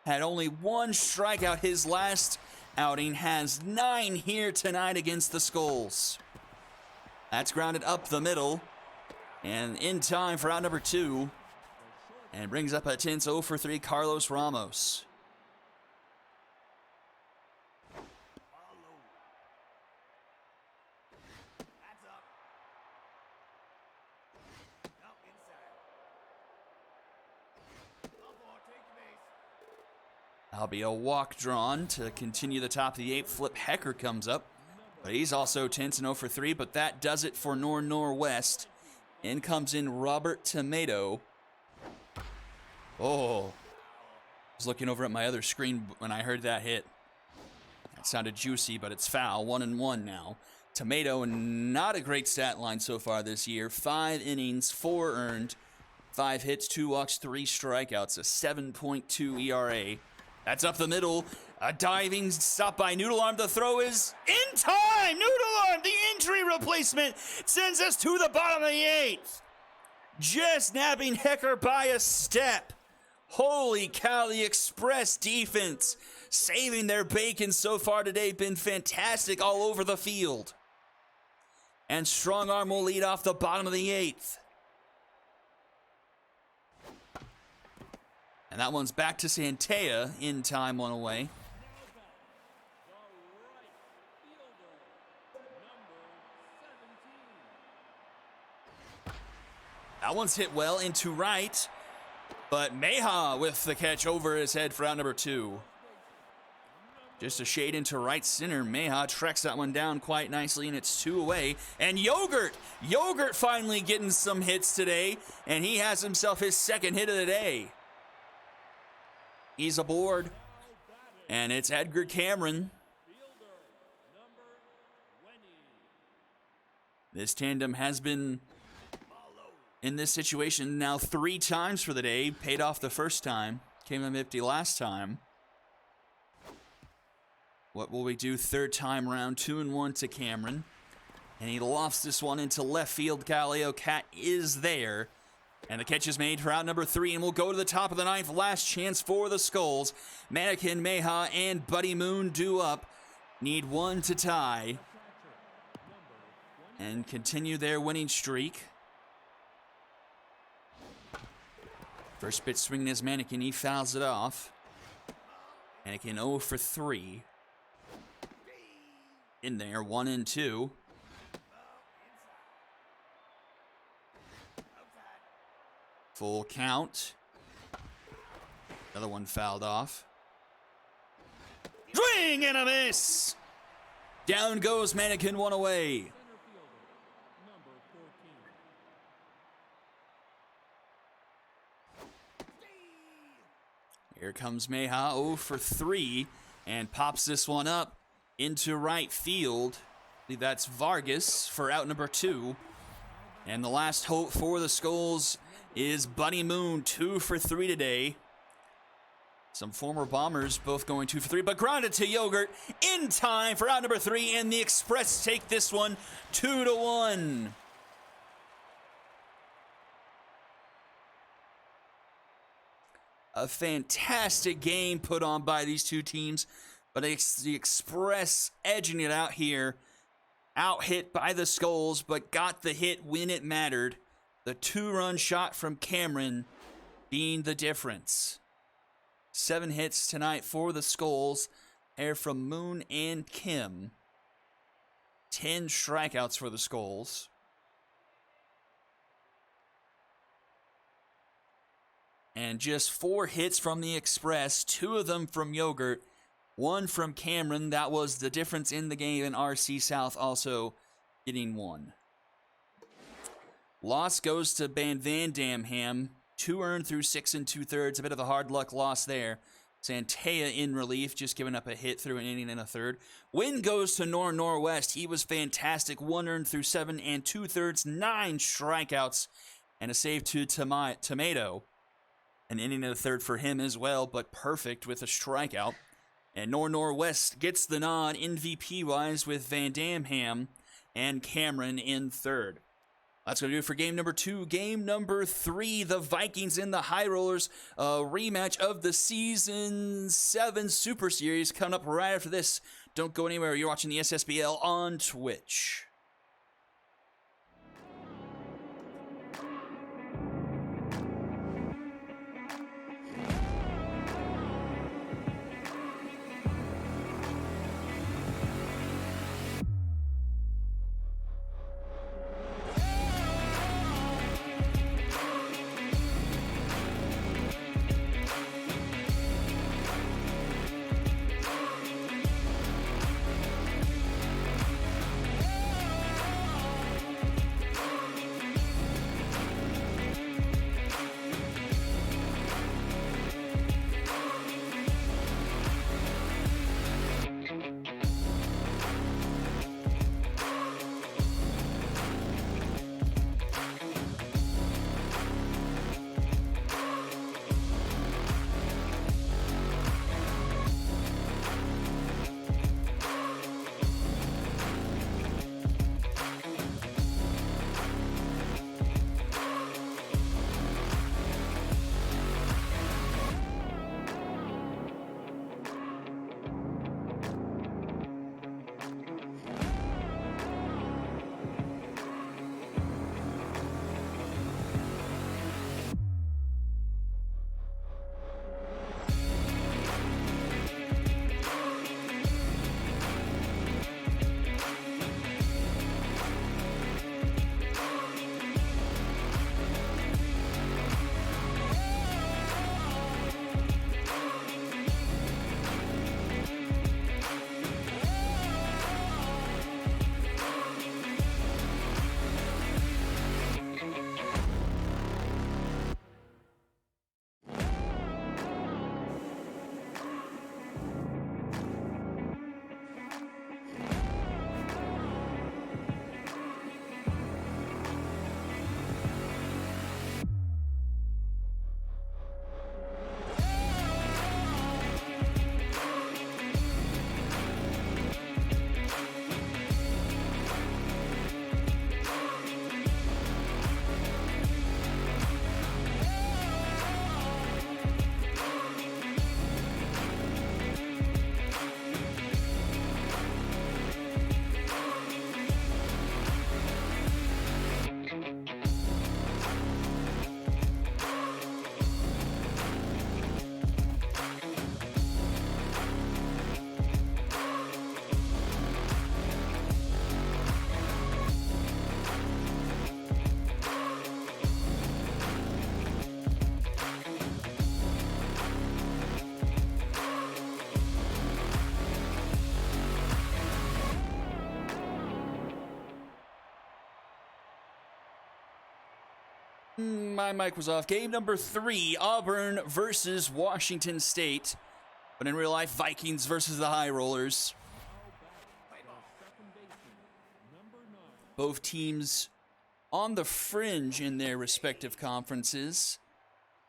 Had only 1 strikeout his last outing, has 9 here tonight against the Skulls. That's grounded up the middle and in time for out number 2, and brings up a tense 0 for 3 Carlos Ramos. That'll be a walk drawn to continue the top of the 8th. Flip Hecker comes up, but he's also tense and 0 for 3, but that does it for Northwest. In comes in Robert Tomato. Oh, I was looking over at my other screen when I heard that hit. That sounded juicy, but it's foul. 1 and 1 now. Tomato, not a great stat line so far this year. 5 innings, 4 earned, 5 hits, 2 walks, 3 strikeouts, a 7.2 ERA. That's up the middle. A diving stop by Noodle Arm. The throw is in time. Noodle Arm, the injury replacement, sends us to the bottom of the 8th. Just nabbing Hecker by a step. Holy cow, the Express defense saving their bacon so far today. Been fantastic all over the field. And Strong Arm will lead off the bottom of the 8th. And that one's back to Santea, in time, 1 away. That one's hit well into right, but Meha with the catch over his head for out number 2. Just a shade into right center. Meha tracks that one down quite nicely, and it's 2 away. And Yogurt finally getting some hits today, and he has himself his 2nd hit of the day. He's aboard, and it's Edgar Cameron. This tandem has been in this situation now 3 times for the day. Paid off the first time, came in empty last time. What will we do 3rd time around? 2 and 1 to Cameron, and he lofts this one into left field. Galileo Cat is there. And the catch is made for out number 3, and we'll go to the top of the 9th. Last chance for the Skulls. Mannequin, Meha, and Buddy Moon due up. Need 1 to tie. and continue their winning streak. First pitch swinging his Mannequin, he fouls it off. Mannequin 0 for 3. In there, 1-2. Full count. Another one fouled off. Swing and a miss! Down goes Mannequin, one away. Center fielder, number 14. Here comes Meha, 0 for 3, and pops this one up into right field. I believe that's Vargas for out number 2. And the last hope for the Skulls is Buddy Moon, 2 for 3 today. Some former Bombers both going 2 for 3, but grounded to Yogurt in time for out number 3, and the Express take this one 2-1. A fantastic game put on by these two teams, but it's the Express edging it out here. Out hit by the Skulls, but got the hit when it mattered. The 2-run shot from Cameron being the difference. 7 hits tonight for the Skulls. Air from Moon and Kim. 10 strikeouts for the Skulls. And just 4 hits from the Express, 2 of them from Yogurt, 1 from Cameron. That was the difference in the game, and RC South also getting 1. Loss goes to Van Dam. 2 earned through 6 2/3. A bit of a hard luck loss there. Santea in relief, just giving up a hit through an inning and a third. Win goes to Northwest. He was fantastic. 1 earned through 7 2/3, 9 strikeouts, and a save to Tomato. An inning and a third for him as well, but perfect with a strikeout. And Northwest gets the nod MVP-wise with Van Dam and Cameron in third. That's going to do it for game number 2. Game number 3, the Vikings and the High Rollers. A rematch of the Season 7 Super Series coming up right after this. Don't go anywhere. You're watching the Ssbl on Twitch. My mic was off. Game number 3, Auburn versus Washington State. But in real life, Vikings versus the High Rollers. Both teams on the fringe in their respective conferences.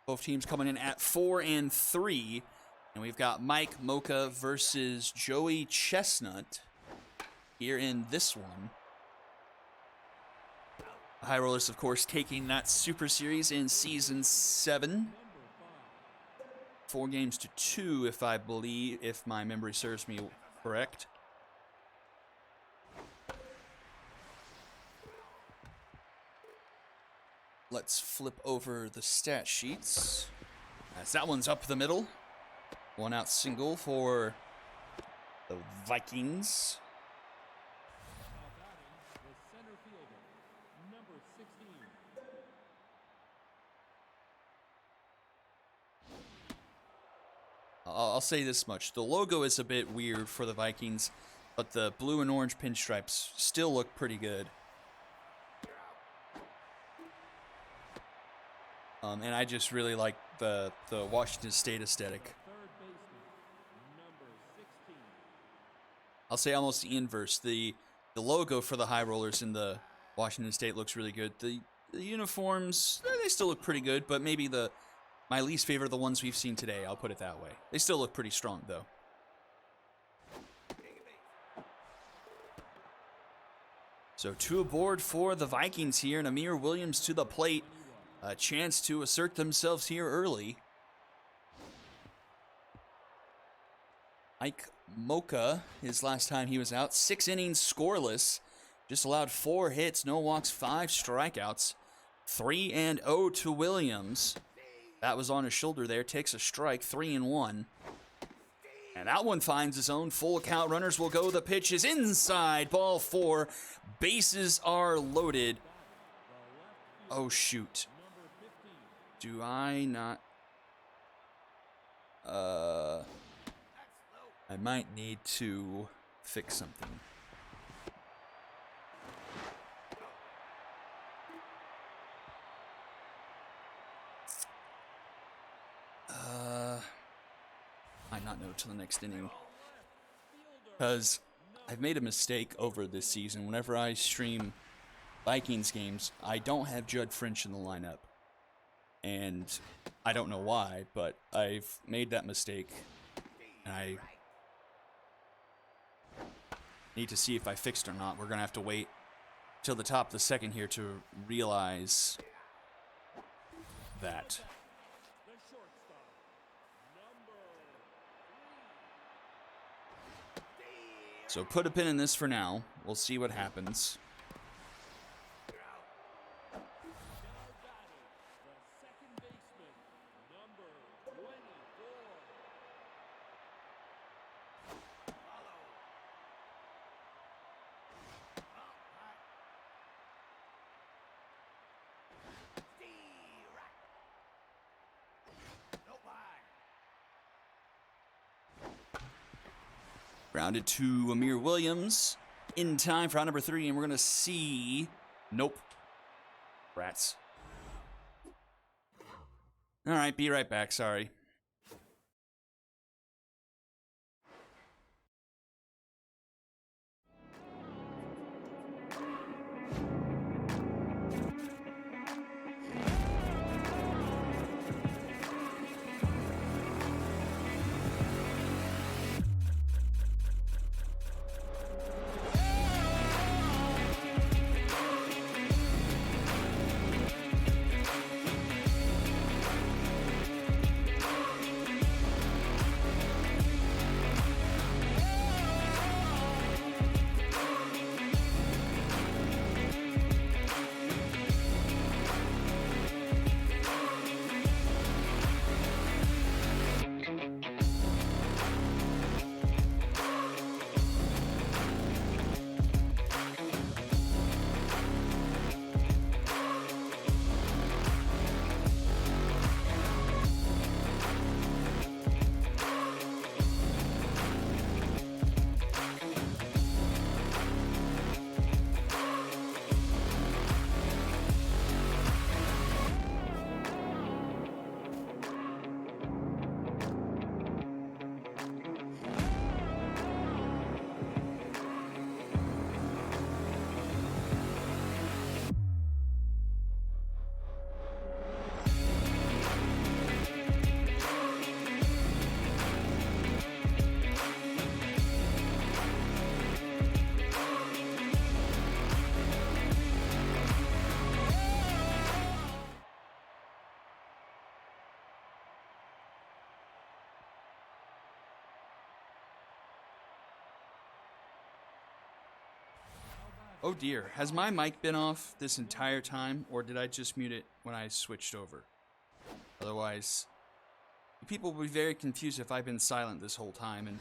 Both teams coming in at 4-3. And we've got Mike Mocha versus Joey Chestnut here in this one. The High Rollers, of course, taking that Super Series in Season 7. 4-2, if my memory serves me correct. Let's flip over the stat sheets. As that one's up the middle. 1-out single for the Vikings. I'll say this much. The logo is a bit weird for the Vikings, but the blue and orange pinstripes still look pretty good. And I just really like the Washington State aesthetic. I'll say almost the inverse. The logo for the High Rollers in the Washington State looks really good. The uniforms, they still look pretty good, but maybe my least favorite are the ones we've seen today. I'll put it that way. They still look pretty strong, though. So 2 aboard for the Vikings here, and Amir Williams to the plate. A chance to assert themselves here early. Mike Mocha, his last time he was out, 6 innings scoreless. Just allowed 4 hits, no walks, 5 strikeouts. 3-0 to Williams. That was on his shoulder there, takes a strike, 3-1. And that one finds his own. Full count, runners will go. The pitch is inside, ball 4. Bases are loaded. Oh, shoot. Do I not? I might need to fix something. Might not know till the next inning. Because I've made a mistake over this season. Whenever I stream Vikings games, I don't have Judd French in the lineup. And I don't know why, but I've made that mistake. And I need to see if I fixed or not. We're going to have to wait till the top of the second here to realize that. So put a pin in this for now. We'll see what happens. Grounded to Amir Williams in time for out number 3, and we're going to see... Nope. Rats. All right, be right back. Sorry. Oh dear, has my mic been off this entire time, or did I just mute it when I switched over? Otherwise, people will be very confused if I've been silent this whole time and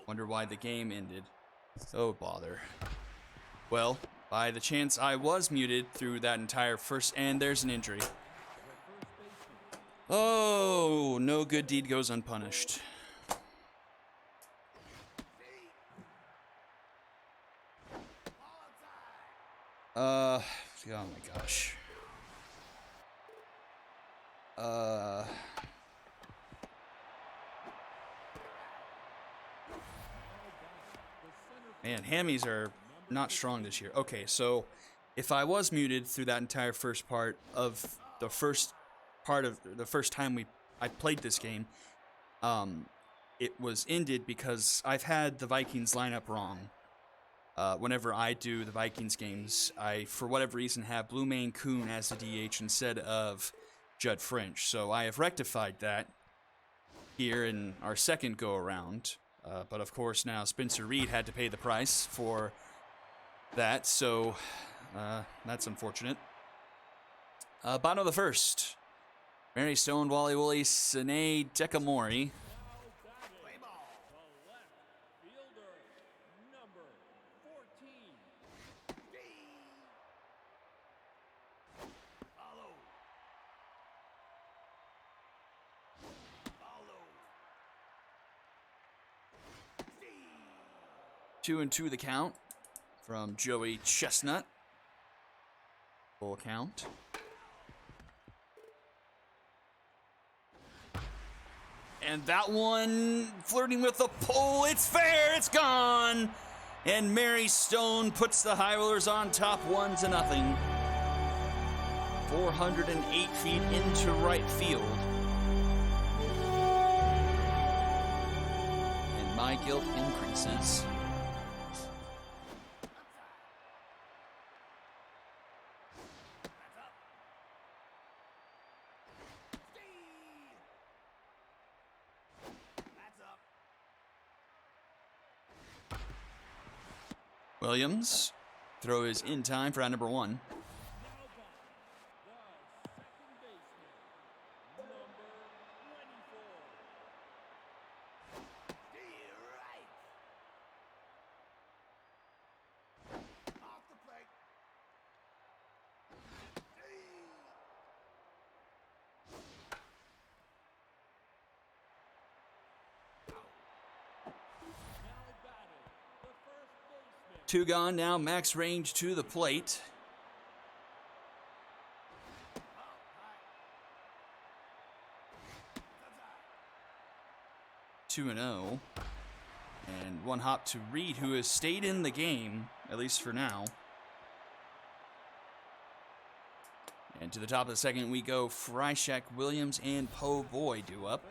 wonder why the game ended. Oh bother. Well, by the chance I was muted through that entire first, and there's an injury. Oh, no good deed goes unpunished. Oh my gosh. Man, hammies are not strong this year. Okay, so if I was muted through that entire first part of the first time I played this game, it was ended because I've had the Vikings line up wrong. Whenever I do the Vikings games, I, for whatever reason, have Blue Maine Coon as the DH instead of Judd French. So I have rectified that here in our second go-around. But of course now Spencer Reed had to pay the price for that, so that's unfortunate. Bottom of the first. Mary Stone, Wally Woolley, Sine Dekamori. Two and two the count from Joey Chestnut. Full count. And that one flirting with the pole. It's fair. It's gone. And Mary Stone puts the High Rollers on top 1-0. 408 feet into right field. And my guilt increases. Williams, throw is in time for out number one. Two gone now, max range to the plate. Two and 0. And one hop to Reed, who has stayed in the game, at least for now. And to the top of the second we go. Freishak, Williams, and Po Boy do up.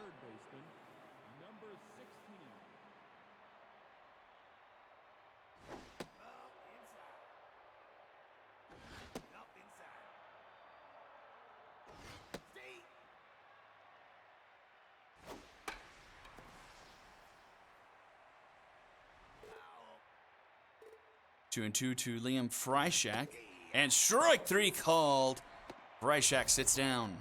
Two and two to Liam Freishak. And strike three called. Freishak sits down.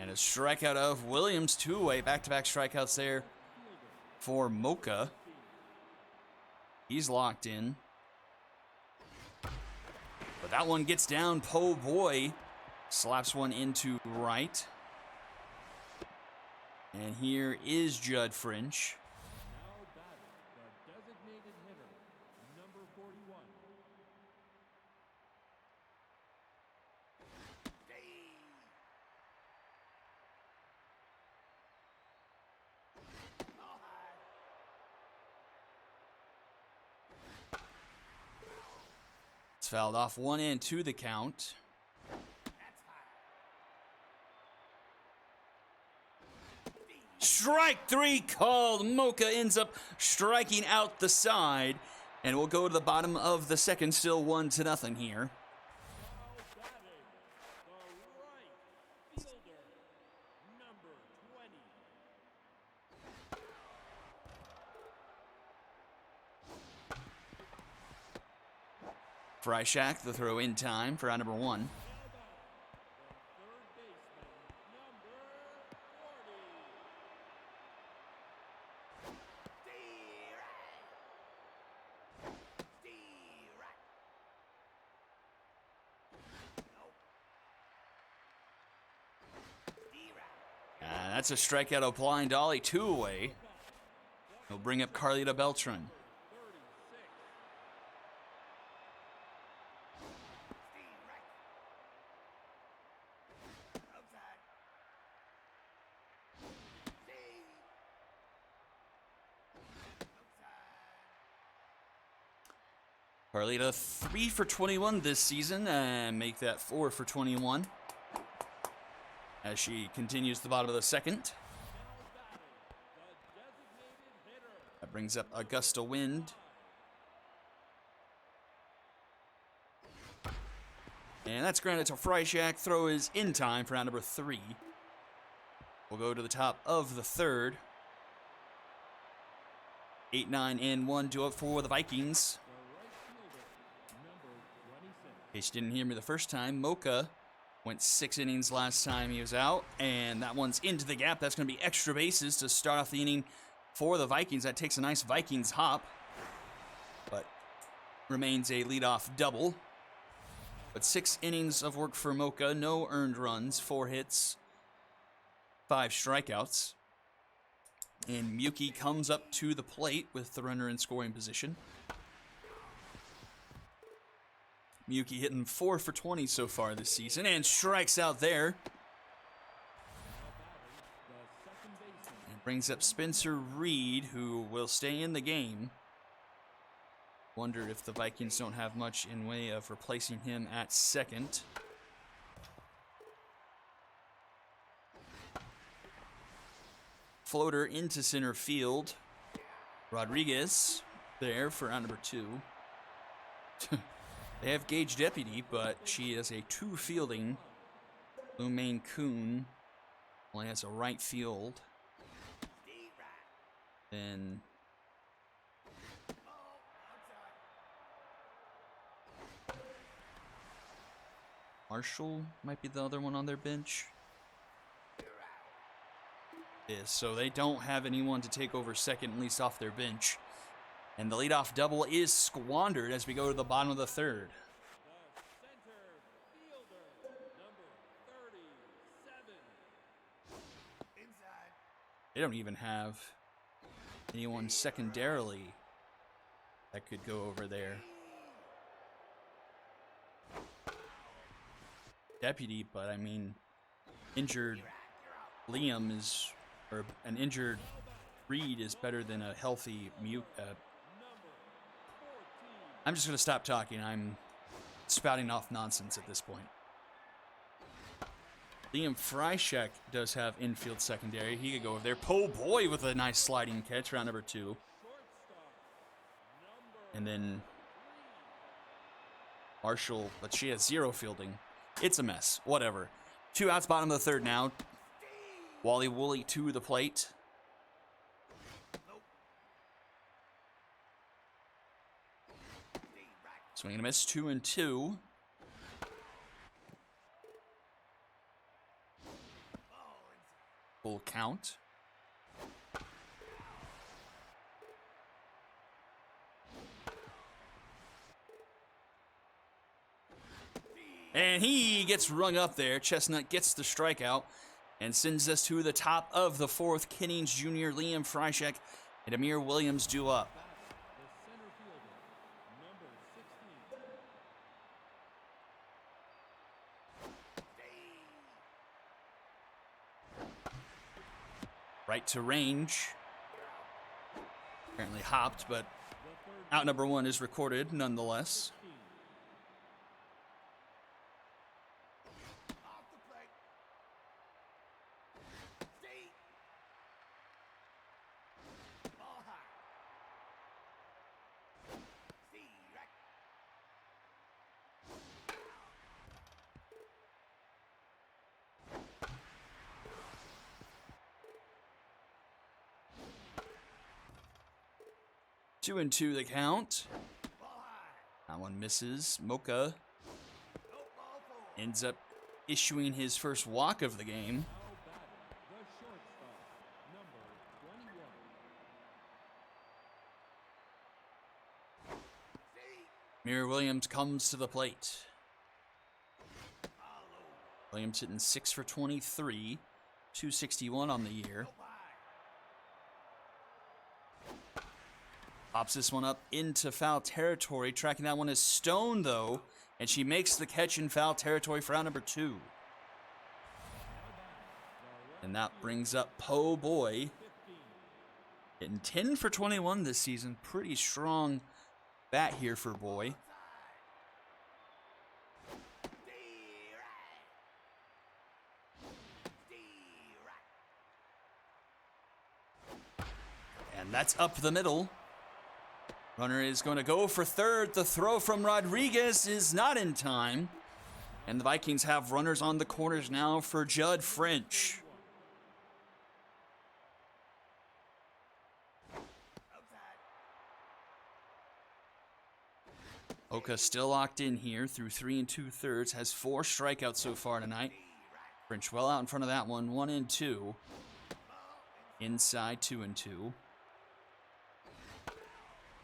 And a strikeout of Williams, two-way, back-to-back strikeouts there for Mocha. He's locked in. But that one gets down. Po Boy slaps one into right. And here is Judd French. Now batting, the designated hitter, number 41. It's fouled off 1-2 the count. Strike three called. Mocha ends up striking out the side. And we'll go to the bottom of the second, still 1-0 here. Now batting, the right fielder, number 20. Freishak, the throw in time for out number 1. Now batting, the third baseman, number 40. That's a strikeout of blind ollie, 2 away. He'll bring up Carlita Beltran. 36. Carlita 3 for 21 this season, and make that 4 for 21. As she continues the bottom of the second. Now batting, the designated hitter, That brings up Augusta Wind. And that's grounded to Freishak. Throw is in time for round number 3. We'll go to the top of the third. 8, 9, and 1 do up for the Vikings. the right fielder, number 26. In case you didn't hear me the first time, Mocha went 6 innings last time he was out, and that one's into the gap. That's going to be extra bases to start off the inning for the Vikings. That takes a nice Vikings hop, but remains a leadoff double. But 6 innings of work for Mocha, no earned runs, 4 hits, 5 strikeouts. And Miyuki comes up to the plate with the runner in scoring position. Miyuki hitting 4 for 20 so far this season and strikes out there. Now batting, the second baseman, And brings up Spencer Reed, who will stay in the game. Wonder if the Vikings don't have much in way of replacing him at second. Floater into center field. Rodriguez there for round number 2. They have Gage Deputy, but she is a 2 fielding. Lumaine Kuhn only has a right field. Then Marshall might be the other one on their bench. Is so they don't have anyone to take over second, at least off their bench. And the leadoff double is squandered as we go to the bottom of the third. the center fielder, number 37. They don't even have anyone secondarily that could go over there. Deputy, but I mean, injured Liam is, or an injured Reed is better than a healthy mute. I'm just going to stop talking. I'm spouting off nonsense at this point. Liam Freishak does have infield secondary. He could go over there. Po Boy with a nice sliding catch, round number 2. Shortstop, And then Marshall, but she has 0 fielding. It's a mess. Whatever. 2 outs, bottom of the third now. Wally Woolley to the plate. Swing and a miss, 2-2. Full count. And he gets rung up there. Chestnut gets the strikeout and sends us to the top of the fourth. Kinnings Jr., Liam Freishak, and Amir Williams due up. the center fielder, number 16. Right to range. Apparently hopped, but The third out number 1 is recorded nonetheless. 16. 2-2 the count. That one misses. Mocha ends up issuing his first walk of the game. The shortstop, number 21. Amir Williams comes to the plate. Williams hitting 6 for 23, 261 on the year. Pops this one up into foul territory. Tracking that one is Stone, though, and she makes the catch in foul territory for out number 2. And that brings up Po Boy, hitting 10 for 21 this season. Pretty strong bat here for Boy. And that's up the middle. Runner is going to go for third. The throw from Rodriguez is not in time. And the Vikings have runners on the corners now for Judd French. Oka still locked in here through 3 2/3. Has 4 strikeouts so far tonight. French well out in front of that one. 1-2. Inside 2-2.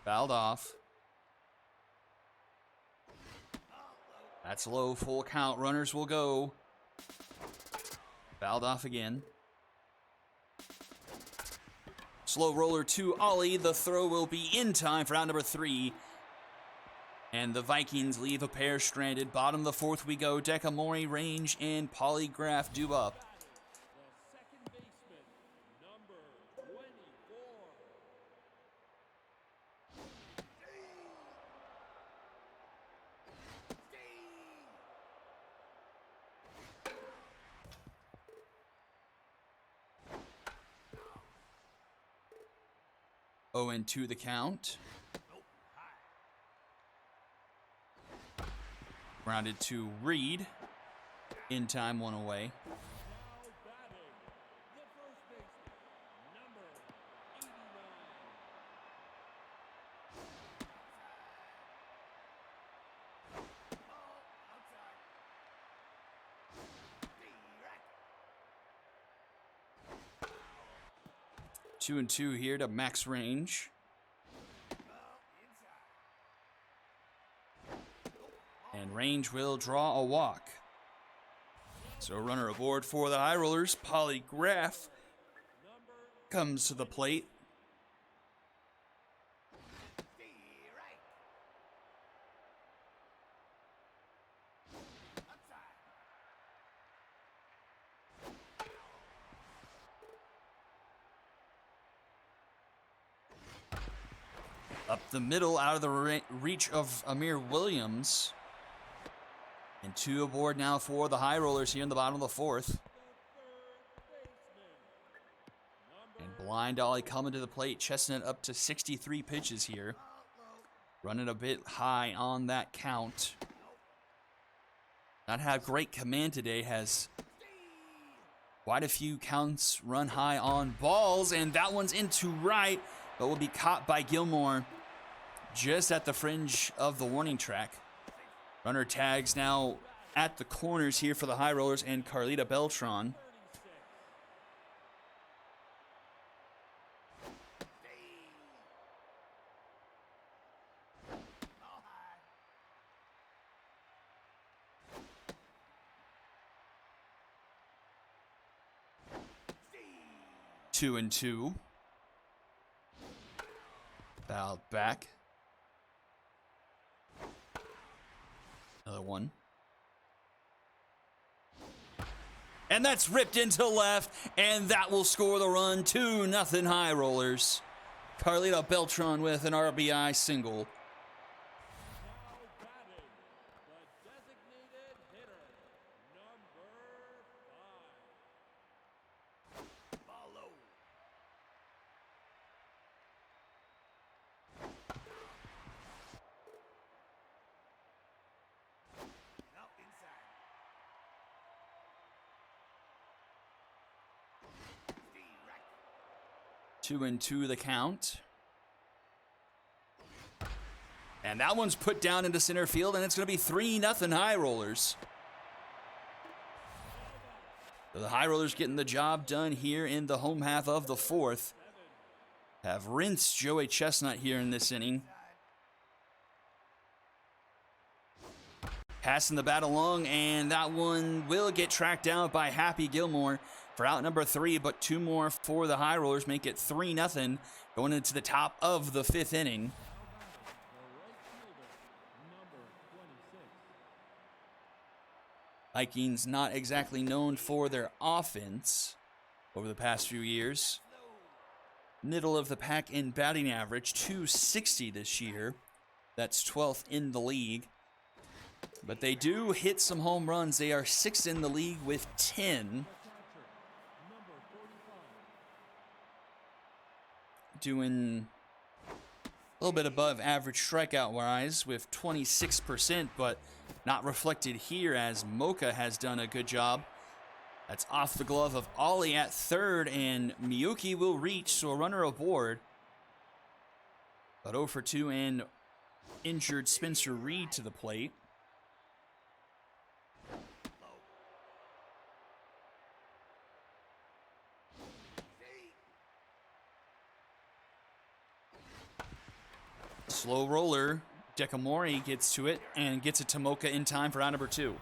Fouled off. That's low, full count. Runners will go. Fouled off again. Slow roller to Ollie. The throw will be in time for out number 3. And the Vikings leave a pair stranded. Bottom of the 4th we go. Dekamori, Range, and Polygraph due up. The second baseman, number 24. Oh, and 2 the count. Grounded to Reed. In time, 1 away. Now batting, the first baseman, number 89. Two and 2 here to Max Range. And Range will draw a walk. So runner aboard for the High Rollers. Polygraph comes to the plate. Up the middle, out of the reach of Amir Williams. And 2 aboard now for the High Rollers here in the bottom of the 4th. And Blind Ollie coming to the plate. Chestnut up to 63 pitches here. Running a bit high on that count. Not had great command today. Has quite a few counts run high on balls. And that one's into right, but will be caught by Gilmore just at the fringe of the warning track. Runner tags now at the corners here for the High Rollers and Carlita Beltran. Two and 2. Fouled back. Another one. And that's ripped into left, and that will score the run. 2-0 High Rollers. Carlita Beltran with an RBI single. Now batting, the designated hitter, number 5. Follow. Now inside. 2 and 2 the count. And that one's put down into center field, and it's going to be 3-0 High Rollers. So the High Rollers getting the job done here in the home half of the fourth. Have rinsed Joey Chestnut here in this inning. Passing the bat along, and that one will get tracked down by Happy Gilmore for out number 3, but 2 more for the High Rollers make it 3-0 going into the top of the 5th inning. Vikings not exactly known for their offense over the past few years. Middle of the pack in batting average, .260 this year. That's 12th in the league. But they do hit some home runs. They are 6th in the league with 10. Doing a little bit above average strikeout-wise with 26%, but not reflected here as Mocha has done a good job. That's off the glove of Ollie at third, and Miyuki will reach, so a runner aboard. But 0 for 2 and injured Spencer Reed to the plate. Slow roller, Dekamori gets to it and gets it to Mocha in time for out number 2.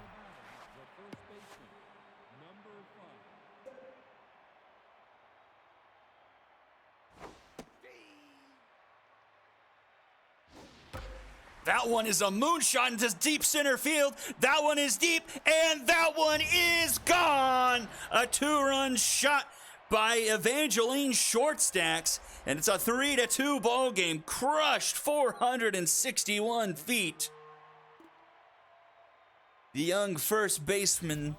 That one is a moonshot into deep center field. That one is deep, and that one is gone. A 2-run shot by Evangeline Shortstacks, and it's a 3-2 ball game. Crushed 461 feet. The young first basewoman,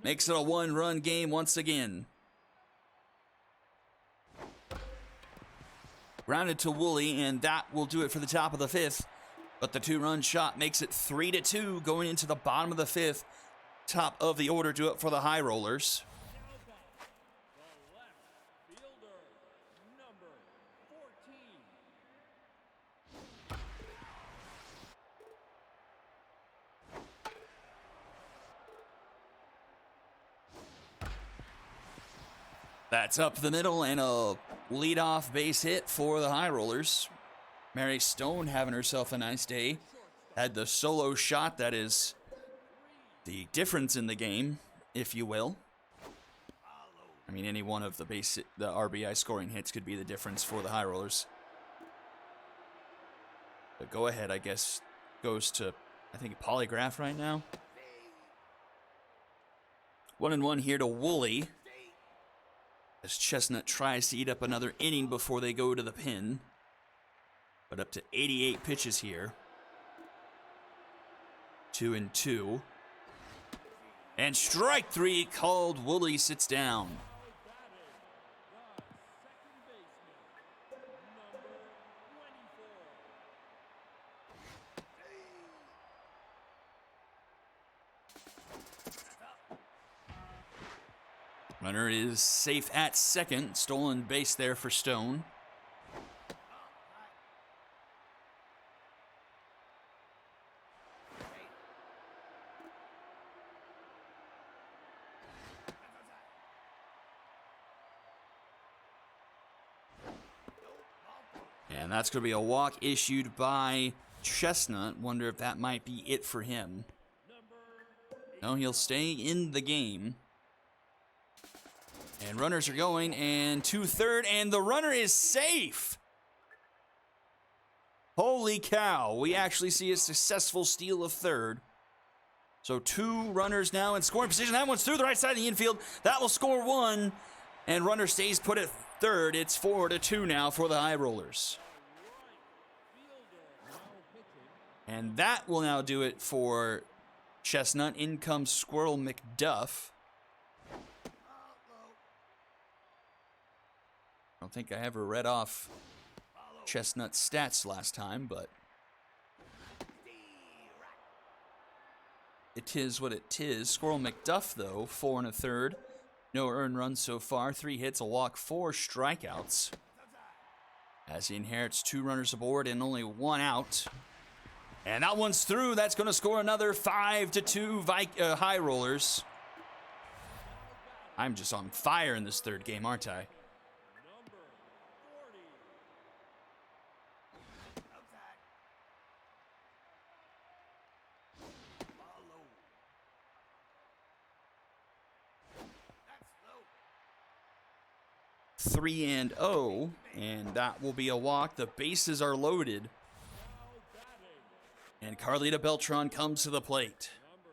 makes it a 1-run game once again. Grounded to Woolley, and that will do it for the top of the 5th. But the 2-run shot makes it 3-2 going into the bottom of the 5th. Top of the order do it for the High Rollers. That's up the middle and a leadoff base hit for the High Rollers. Mary Stone having herself a nice day. Had the solo shot that is the difference in the game, if you will. I mean, any one of the RBI scoring hits could be the difference for the High Rollers. But go ahead, I guess, goes to, I think, Polygraph right now. 1-1 here to Woolley, as Chestnut tries to eat up another inning before they go to the pin. But up to 88 pitches here. 2-2. And strike 3 called. Woolley sits down. Runner is safe at second. Stolen base there for Stone. And that's going to be a walk issued by Chestnut. Wonder if that might be it for him. No, he'll stay in the game. And runners are going, and to third, and the runner is safe. Holy cow, we actually see a successful steal of third. So 2 runners now in scoring position. That one's through the right side of the infield. That will score 1, and runner stays put at third. It's 4-2 now for the High Rollers. And that will now do it for Chestnut. In comes Squirrel McDuff. I don't think I ever read off Chestnut's stats last time, but it is what it is. Squirrel McDuff, though, 4 1/3. No earned runs so far. 3 hits, a walk, 4 strikeouts. as he inherits 2 runners aboard and only 1 out. And that one's through. That's going to score another 5-2 High Rollers. I'm just on fire in this 3rd game, aren't I? Number 40. 3-0, and that will be a walk. The bases are loaded. Now batting. And Carlita Beltran comes to the plate. Number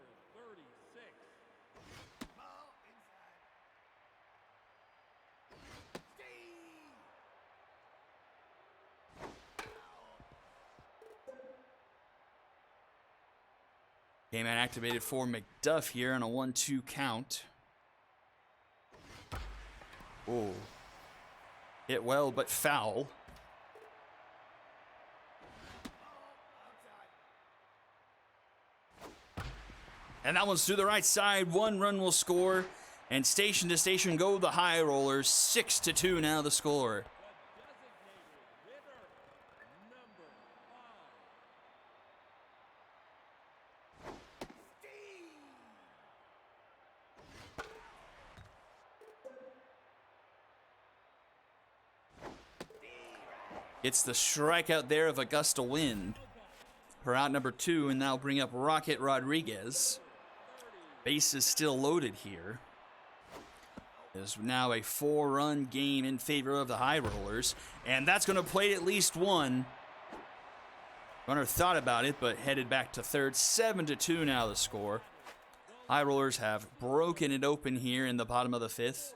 36. Game activated for McDuff here on a 1-2 count. Oh. Hit well, but foul. And that one's to the right side. 1 run will score. And station to station go the High Rollers. 6-2 now the score. The designated hitter. Number 5. It's the strikeout there of Augusta Wind. Her out number 2, and now bring up Rocket Rodriguez. Base is still loaded here. There's now a 4-run game in favor of the High Rollers, and that's going to play at least 1. Runner thought about it, but headed back to 3rd. 7-2 now the score. High Rollers have broken it open here in the bottom of the 5th.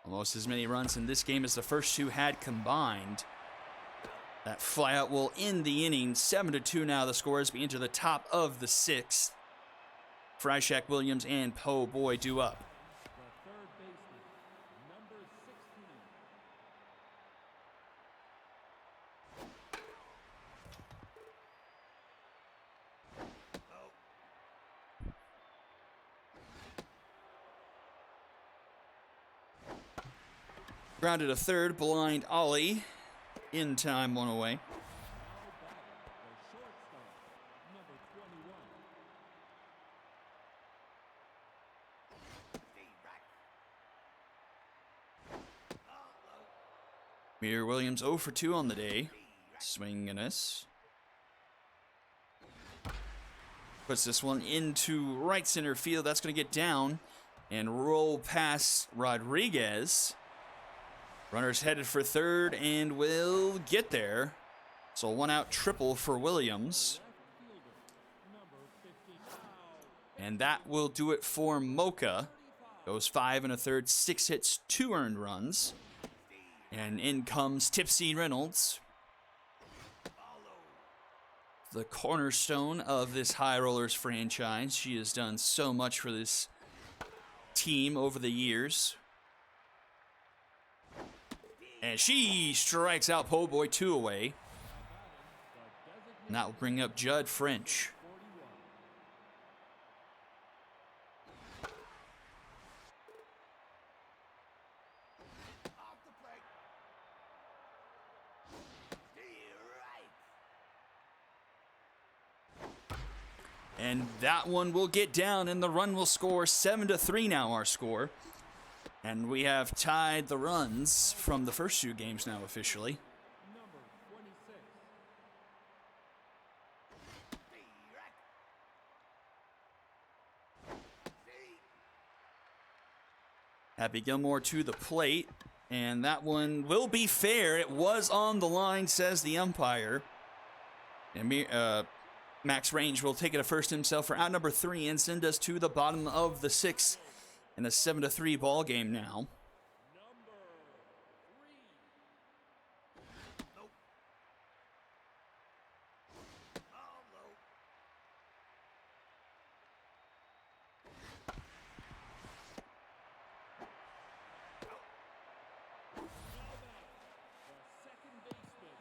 Almost as many runs in this game as the first 2 had combined. That flyout will end the inning. 7-2 now the score as we enter the top of the 6th. Freishak, Williams, and Po Boy due up. The 3rd baseman. Number 16. Grounded to 3rd, blind Ollie. In time, 1 away. Now batting. The shortstop. Number 21. Mir Williams 0 for 2 on the day. Swing and miss. Puts this one into right center field. That's going to get down and roll past Rodriguez. Runner's headed for 3rd and will get there. So 1 out triple for Williams. Left fielder. Number 50. And that will do it for Mocha. Goes 5 1/3, 6 hits, 2 earned runs. And in comes Tipsy Reynolds, the cornerstone of this High Rollers franchise. She has done so much for this team over the years. And she strikes out Po Boy 2 away. And that will bring up Judd French. 41. And that one will get down, and the run will score. 7-3 now our score. And we have tied the runs from the first 2 games now officially. Number 26. Happy Gilmore to the plate. And that one will be fair. It was on the line, says the umpire. And Max Range will take it to first himself for out number 3 and send us to the bottom of the 6th in a 7-3 ball game now. Number 3. Now batting. The second baseman.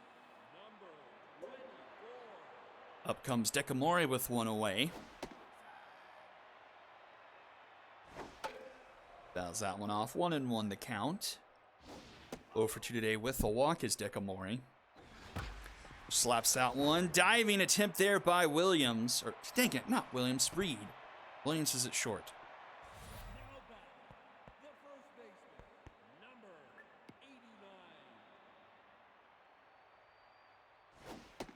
Number 24. Up comes Decamore with 1 away. Fouls that one off. 1-1 the count. 0 for 2 today with the walk is Dekamori. Slaps that one. Diving attempt there by Williams. Or, dang it, not Williams, Reed. Williams is it short. Now back, the first baseman, number 89.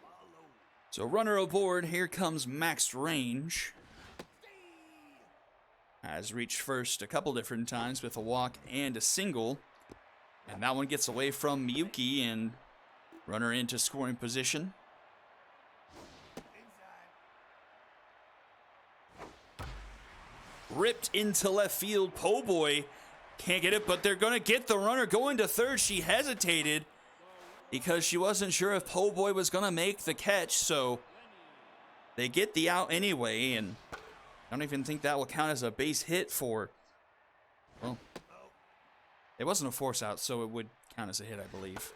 So runner aboard. Here comes Max Range. Has reached first a couple different times with a walk and a single. And that one gets away from Miyuki and runner into scoring position. Ripped into left field. Po' Boy can't get it, but they're going to get the runner going to third. She hesitated because she wasn't sure if Po' Boy was going to make the catch, so they get the out anyway, and I don't even think that will count as a base hit for, well, it wasn't a force out, so it would count as a hit, I believe.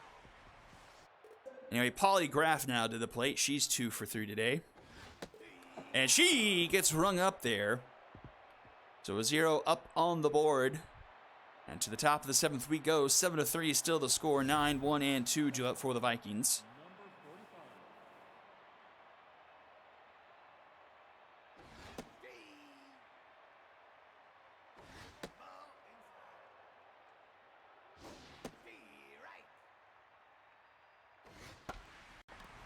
Anyway, Polygraph now to the plate. She's 2 for 3 today. And she gets rung up there. So a 0 up on the board. And to the top of the 7th we go. 7-3 still the score. 9, 1, and 2 due up for the Vikings.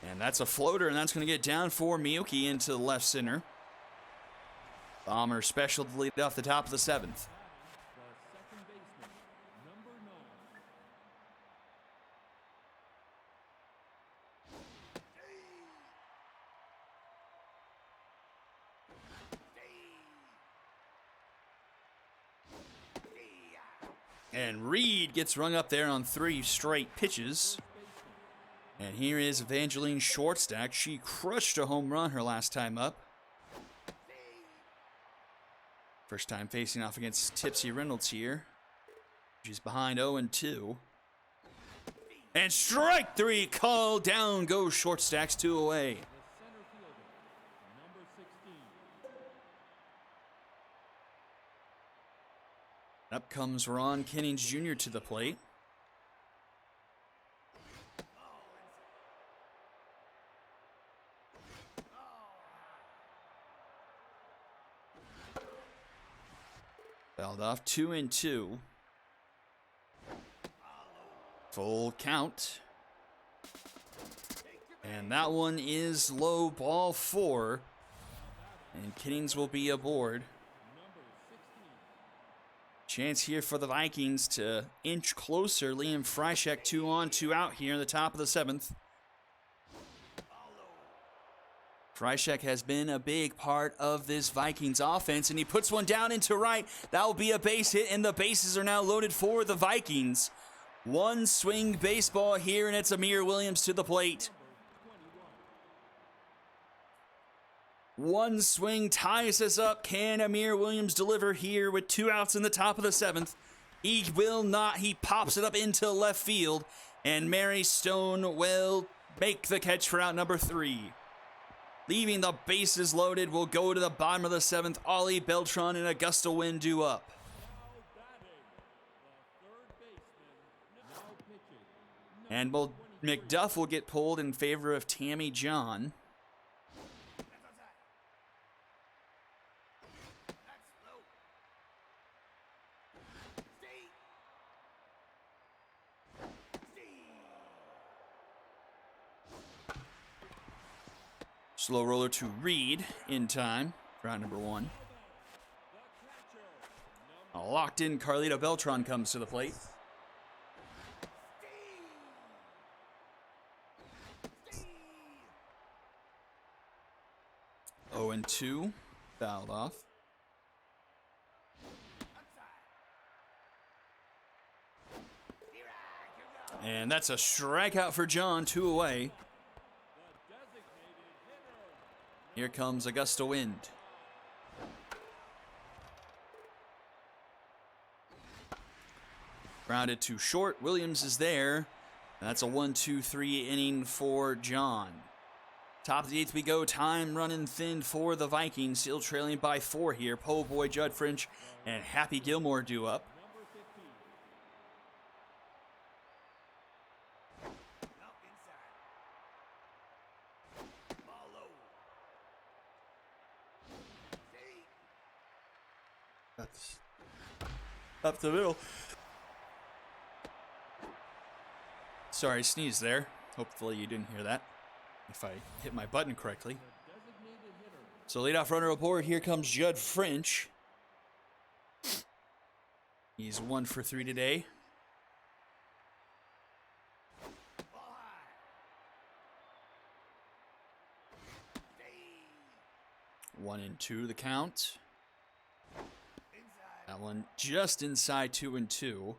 And that's a floater, and that's going to get down for Miyuki into the left center. Bomber special to lead off the top of the 7th. The second baseman, number 9. And Reed gets rung up there on 3 straight pitches. And here is Evangeline Shortstack. She crushed a home run her last time up. First time facing off against Tipsy Reynolds here. She's behind 0-2. And strike 3 called down. Goes Shortstacks 2 away. The center fielder, number 16. Up comes Ron Kennings Jr. to the plate. Fouled off 2-2. Full count. And that one is low, ball 4. And Kennings will be aboard. Chance here for the Vikings to inch closer. Liam Freishek 2 on, 2 out here in the top of the 7th. Freishek has been a big part of this Vikings offense, and he puts one down into right. That will be a base hit, and the bases are now loaded for the Vikings. One swing baseball here, and it's Amir Williams to the plate. One swing ties us up. Can Amir Williams deliver here with 2 outs in the top of the 7th? He will not. He pops it up into left field, and Mary Stone will make the catch for out number 3. Leaving the bases loaded, we'll go to the bottom of the 7th. Ollie Beltran and Augusta Wynn due up. Now batting, the third baseman, now pitching. And McDuff will get pulled in favor of Tammy John. Slow roller to Reed in time for out number 1. A locked in Carlita Beltran comes to the plate. Oh, and 2, fouled off. And that's a strikeout for John, 2 away. Here comes Augusta Wind. Grounded to short. Williams is there. That's a 1-2-3 inning for John. Top of the 8th we go. Time running thin for the Vikings. Still trailing by 4 here. Po' Boy, Judd French, and Happy Gilmore due up. Up the middle. Sorry, sneeze there. Hopefully you didn't hear that. If I hit my button correctly. So leadoff runner aboard. Here comes Judd French. He's 1 for 3 today. One and 2 the count. That one just inside 2-2.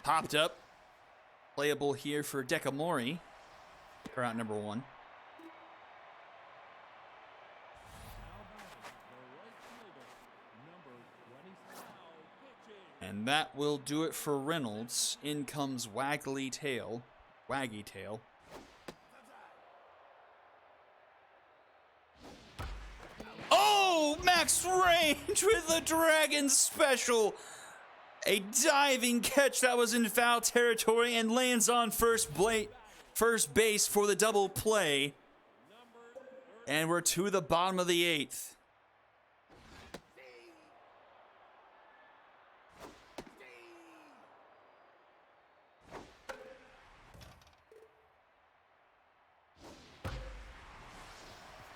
Popped up. Playable here for Decamori. For out number 1. And that will do it for Reynolds. In comes Waggy Tail. Oh, max range with the Dragon Special. A diving catch that was in foul territory and lands on first base for the double play. And we're to the bottom of the 8th.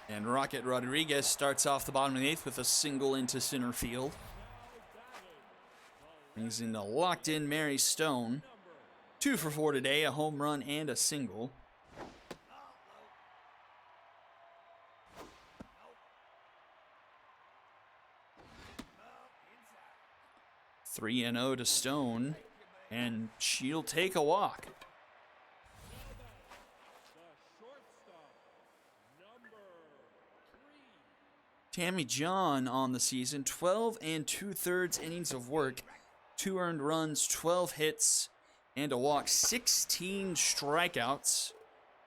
And Rocket Rodriguez starts off the bottom of the 8th with a single into center field. Brings in the locked-in Mary Stone. 2 for 4 today, a home run and a single. Three and 0 to Stone, and she'll take a walk. Tammy John on the season, 12 2/3 innings of work, 2 earned runs, 12 hits, and a walk, 16 strikeouts,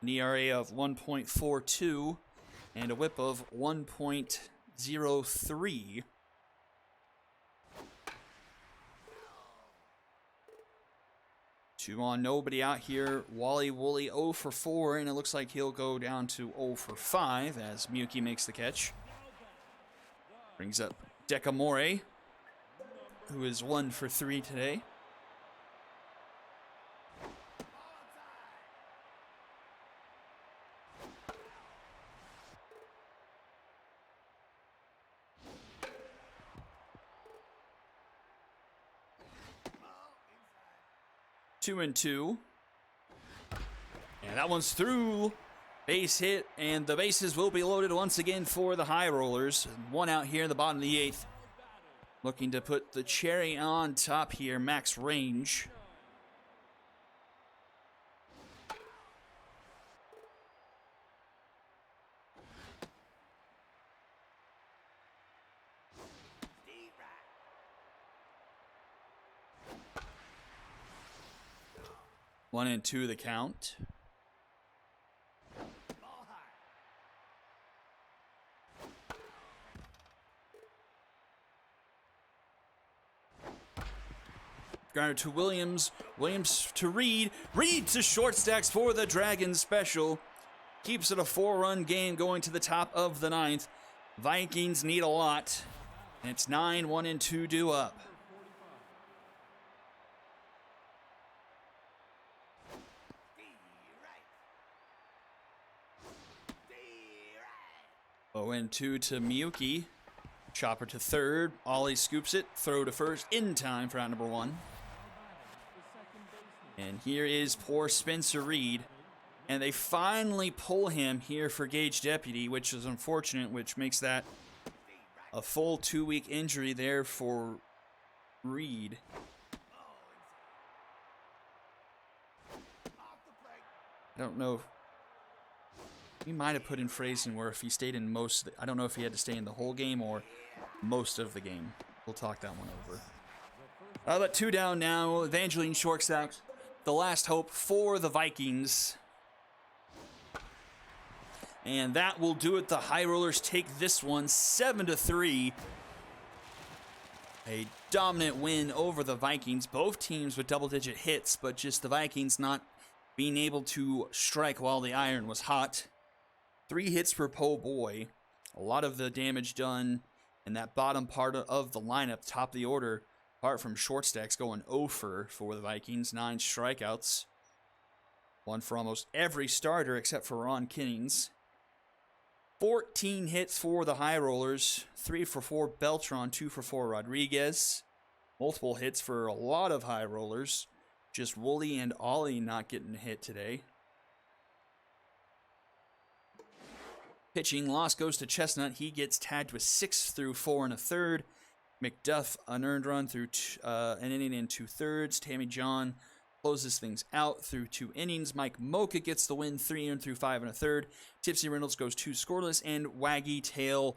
an ERA of 1.42, and a whip of 1.03. Two on, nobody out here. Wally Woolley 0 for 4, and it looks like he'll go down to 0 for 5 as Miyuki makes the catch. Brings up Decamori, who is 1 for 3 today. Two and 2. And that one's through. Base hit, and the bases will be loaded once again for the High Rollers. 1 out here in the bottom of the 8th. Looking to put the cherry on top here, max range. One and 2 the count. Garner to Williams. Williams to Reed. Reed to short stacks for the Dragon Special. Keeps it a 4-run game going to the top of the 9th. Vikings need a lot. And it's 9, 1 and 2 due up. Oh, and 2 to Miyuki. Chopper to third. Ollie scoops it. Throw to first in time for out number 1. And here is poor Spencer Reed. And they finally pull him here for Gage Deputy, which is unfortunate, which makes that a full 2-week injury there for Reed. I don't know. He might have put in phrasing where if he stayed in most, I don't know if he had to stay in the whole game or most of the game. We'll talk that one over. But 2 down now. Evangeline shortstop. The last hope for the Vikings. And that will do it. The High Rollers take this one 7-3. A dominant win over the Vikings. Both teams with double-digit hits, but just the Vikings not being able to strike while the iron was hot. 3 hits per po' boy. A lot of the damage done And that bottom part of the lineup, top of the order, apart from short stacks, going 0 for the Vikings. 9 strikeouts. 1 for almost every starter except for Ron Kinnings. 14 hits for the High Rollers. 3 for 4 Beltran, 2 for 4 Rodriguez. Multiple hits for a lot of High Rollers. Just Wooly and Ollie not getting a hit today. Pitching loss goes to Chestnut. He gets tagged with 6 through 4 1/3. McDuff, an earned run through an inning and 2/3. Tammy John closes things out through 2 innings. Mike Mocha gets the win 3 through 5 1/3. Tipsy Reynolds goes 2 scoreless, and Waggy Tail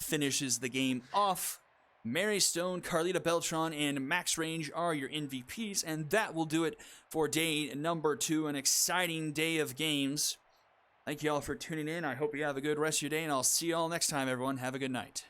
finishes the game off. Mary Stone, Carlita Beltran, and Max Range are your MVPs, and that will do it for day number 2, an exciting day of games. Thank you all for tuning in. I hope you have a good rest of your day, and I'll see you all next time, everyone. Have a good night.